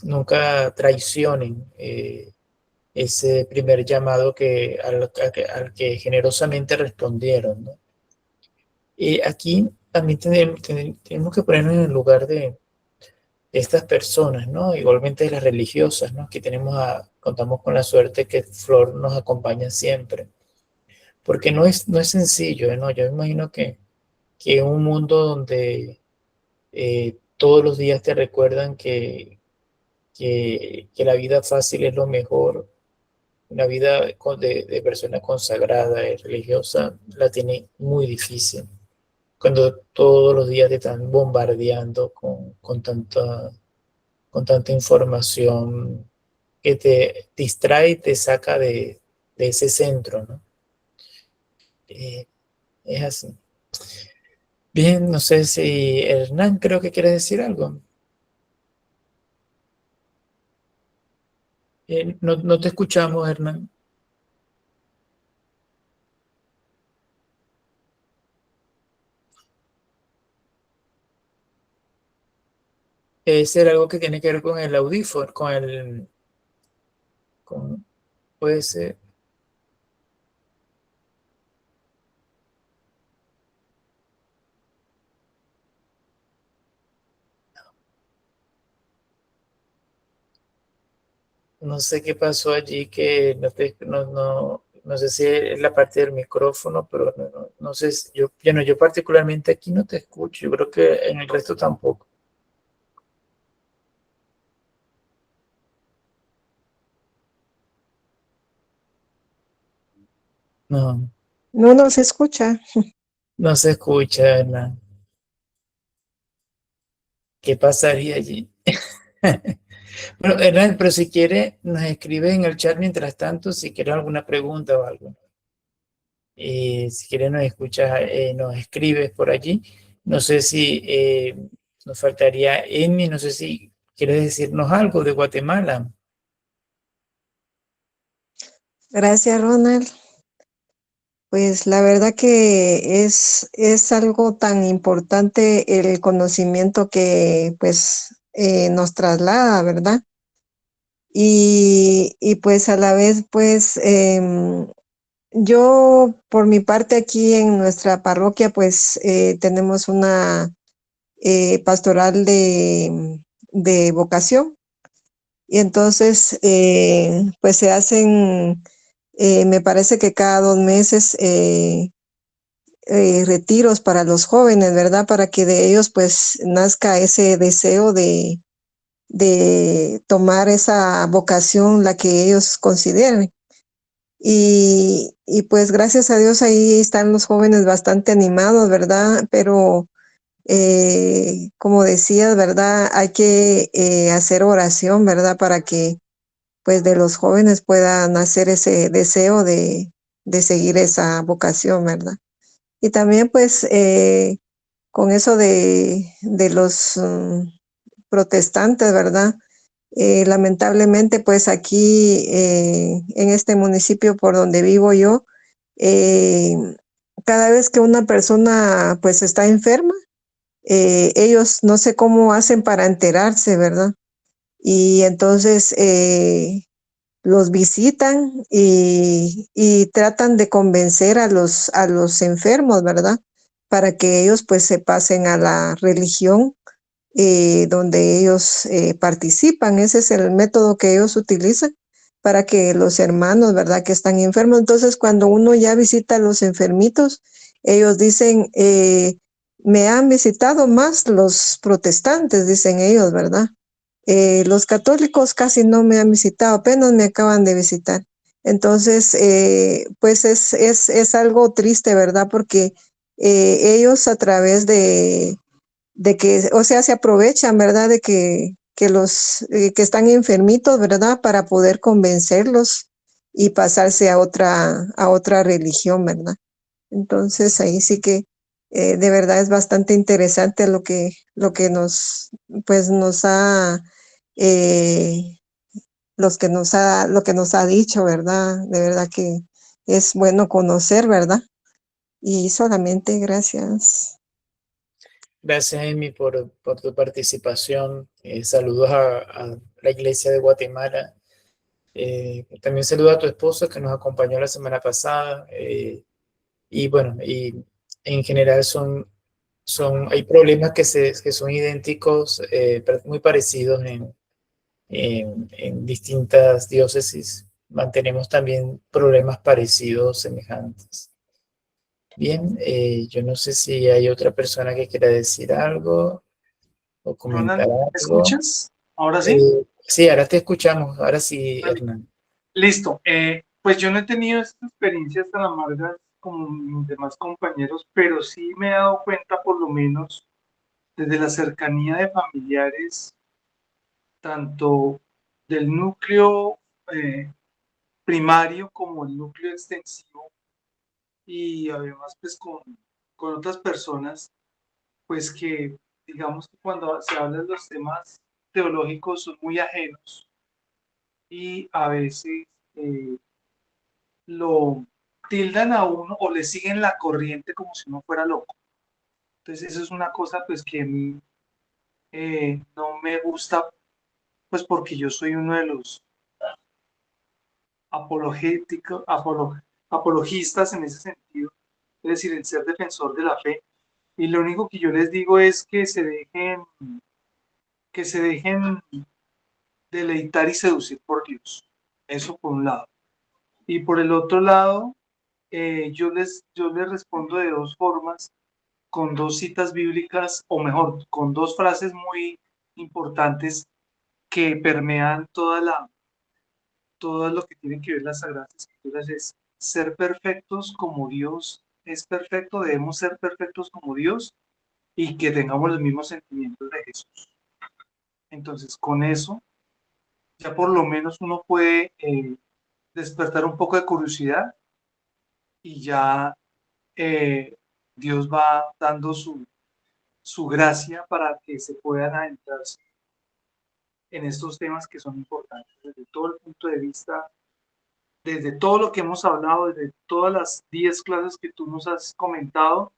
nunca traicionen ese primer llamado al que generosamente respondieron, ¿no? Aquí también tenemos que ponernos en el lugar de estas personas, ¿no? Igualmente de las religiosas, ¿no? Que contamos con la suerte que Flor nos acompaña siempre. Porque no es sencillo, ¿no? Yo me imagino que en un mundo donde todos los días te recuerdan que la vida fácil es lo mejor, una vida de persona consagrada y religiosa la tiene muy difícil. Cuando todos los días te están bombardeando con tanta información que te distrae y te saca de ese centro, ¿no? Es así. Bien, no sé si Hernán creo que quiere decir algo. No te escuchamos, Hernán. ¿Ser algo que tiene que ver con el audífono, puede ser? No sé qué pasó allí, que no sé si es la parte del micrófono, pero no sé, yo particularmente aquí no te escucho, yo creo que en el resto tampoco. No, No nos escucha. no se escucha, ¿verdad? ¿Qué pasaría allí? Bueno, Hernán, pero si quiere, nos escribe en el chat mientras tanto, si quiere alguna pregunta o algo. Si quieres nos escuchas, nos escribes por allí. No sé si nos faltaría Emi, no sé si quieres decirnos algo de Guatemala. Gracias, Ronald. Pues la verdad que es algo tan importante el conocimiento que pues nos traslada, ¿verdad? Y pues a la vez pues yo por mi parte aquí en nuestra parroquia pues tenemos una pastoral de vocación y entonces pues se hacen, me parece que cada 2 meses retiros para los jóvenes, ¿verdad? Para que de ellos pues nazca ese deseo de tomar esa vocación, la que ellos consideren. Y pues gracias a Dios ahí están los jóvenes bastante animados, ¿verdad? Pero como decías, ¿verdad? Hay que hacer oración, ¿verdad? Para que pues de los jóvenes pueda nacer ese deseo de seguir esa vocación, ¿verdad? Y también pues con eso de los protestantes, ¿verdad? Lamentablemente pues aquí en este municipio por donde vivo yo, eh, cada vez que una persona pues está enferma, ellos no sé cómo hacen para enterarse, ¿verdad? Y entonces los visitan y tratan de convencer a los enfermos, ¿verdad? Para que ellos pues se pasen a la religión donde ellos participan. Ese es el método que ellos utilizan para que los hermanos, ¿verdad? Que están enfermos. Entonces, cuando uno ya visita a los enfermitos, ellos dicen, me han visitado más los protestantes, dicen ellos, ¿verdad? Los católicos casi no me han visitado, apenas me acaban de visitar. Entonces, pues es algo triste, ¿verdad? Porque ellos a través de que, o sea, se aprovechan, ¿verdad? De que los que están enfermitos, ¿verdad? Para poder convencerlos y pasarse a otra religión, ¿verdad? Entonces, ahí sí que de verdad es bastante interesante lo que nos, pues nos ha, eh, lo que nos ha dicho, ¿verdad? De verdad que es bueno conocer, ¿verdad? Y solamente gracias. Gracias, Emi, por tu participación. Saludos a la Iglesia de Guatemala. También saludo a tu esposo que nos acompañó la semana pasada. Y bueno, y en general hay problemas que son idénticos, muy parecidos en distintas diócesis. Mantenemos también problemas parecidos, semejantes. Bien, yo no sé si hay otra persona que quiera decir algo o comentar Ronald, ¿me algo. escuchas? ¿Ahora sí? Sí, ahora te escuchamos. Ahora sí, Vale. Hernán. Listo. Pues yo no he tenido estas experiencias tan amargas como mis demás compañeros, pero sí me he dado cuenta, por lo menos, desde la cercanía de familiares, tanto del núcleo primario como el núcleo extensivo, y además pues con otras personas, pues que digamos que cuando se habla de los temas teológicos son muy ajenos y a veces lo tildan a uno o le siguen la corriente como si uno fuera loco. Entonces eso es una cosa pues que a mí no me gusta, pues porque yo soy uno de los apologistas en ese sentido, es decir, el ser defensor de la fe. Y lo único que yo les digo es que se dejen deleitar y seducir por Dios. Eso por un lado. Y por el otro lado, yo les respondo de dos formas, con dos citas bíblicas, o mejor, con dos frases muy importantes que permean todo lo que tiene que ver las Sagradas Escrituras. Es ser perfectos como Dios es perfecto, debemos ser perfectos como Dios y que tengamos los mismos sentimientos de Jesús. Entonces, con eso, ya por lo menos uno puede despertar un poco de curiosidad y ya Dios va dando su gracia para que se puedan adentrarse en estos temas que son importantes desde todo el punto de vista, desde todo lo que hemos hablado, desde todas las 10 clases que tú nos has comentado,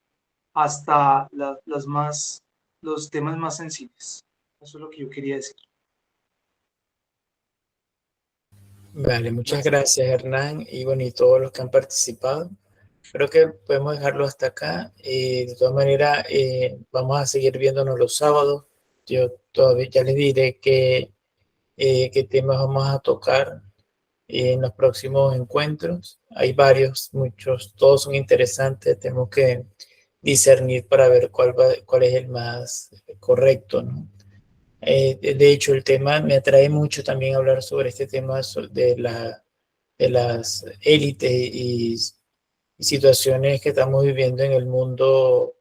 hasta los temas más sensibles. Eso es lo que yo quería decir. Vale, muchas gracias, Hernán, y bueno, y todos los que han participado. Creo que podemos dejarlo hasta acá. De todas maneras, vamos a seguir viéndonos los sábados. Yo todavía ya les diré qué temas vamos a tocar en los próximos encuentros. Hay varios, muchos, todos son interesantes. Tenemos que discernir para ver cuál es el más correcto, ¿no? De hecho, el tema me atrae mucho también hablar sobre este tema de las élites y situaciones que estamos viviendo en el mundo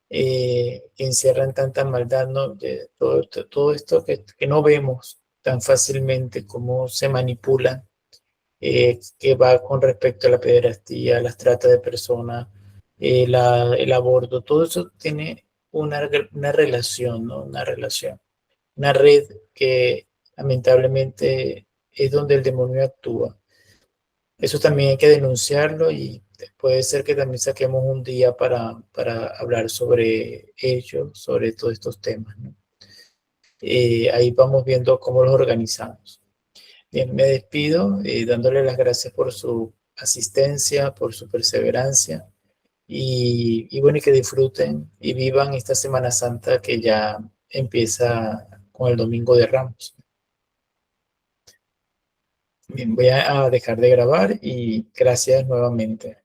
que encierran tanta maldad, ¿no? De todo esto que no vemos tan fácilmente, cómo se manipula, que va con respecto a la pederastía, las tratas de personas, el aborto, todo eso tiene una relación, ¿no? Una red que lamentablemente es donde el demonio actúa. Eso también hay que denunciarlo y puede ser que también saquemos un día para hablar sobre ello, sobre todos estos temas, ¿no? Ahí vamos viendo cómo los organizamos. Bien, me despido dándole las gracias por su asistencia, por su perseverancia y bueno, y que disfruten y vivan esta Semana Santa que ya empieza con el Domingo de Ramos. Bien, voy a dejar de grabar y gracias nuevamente.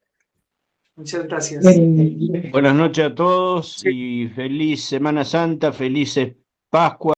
Muchas gracias. Buenas noches a todos y feliz Semana Santa, felices Pascua.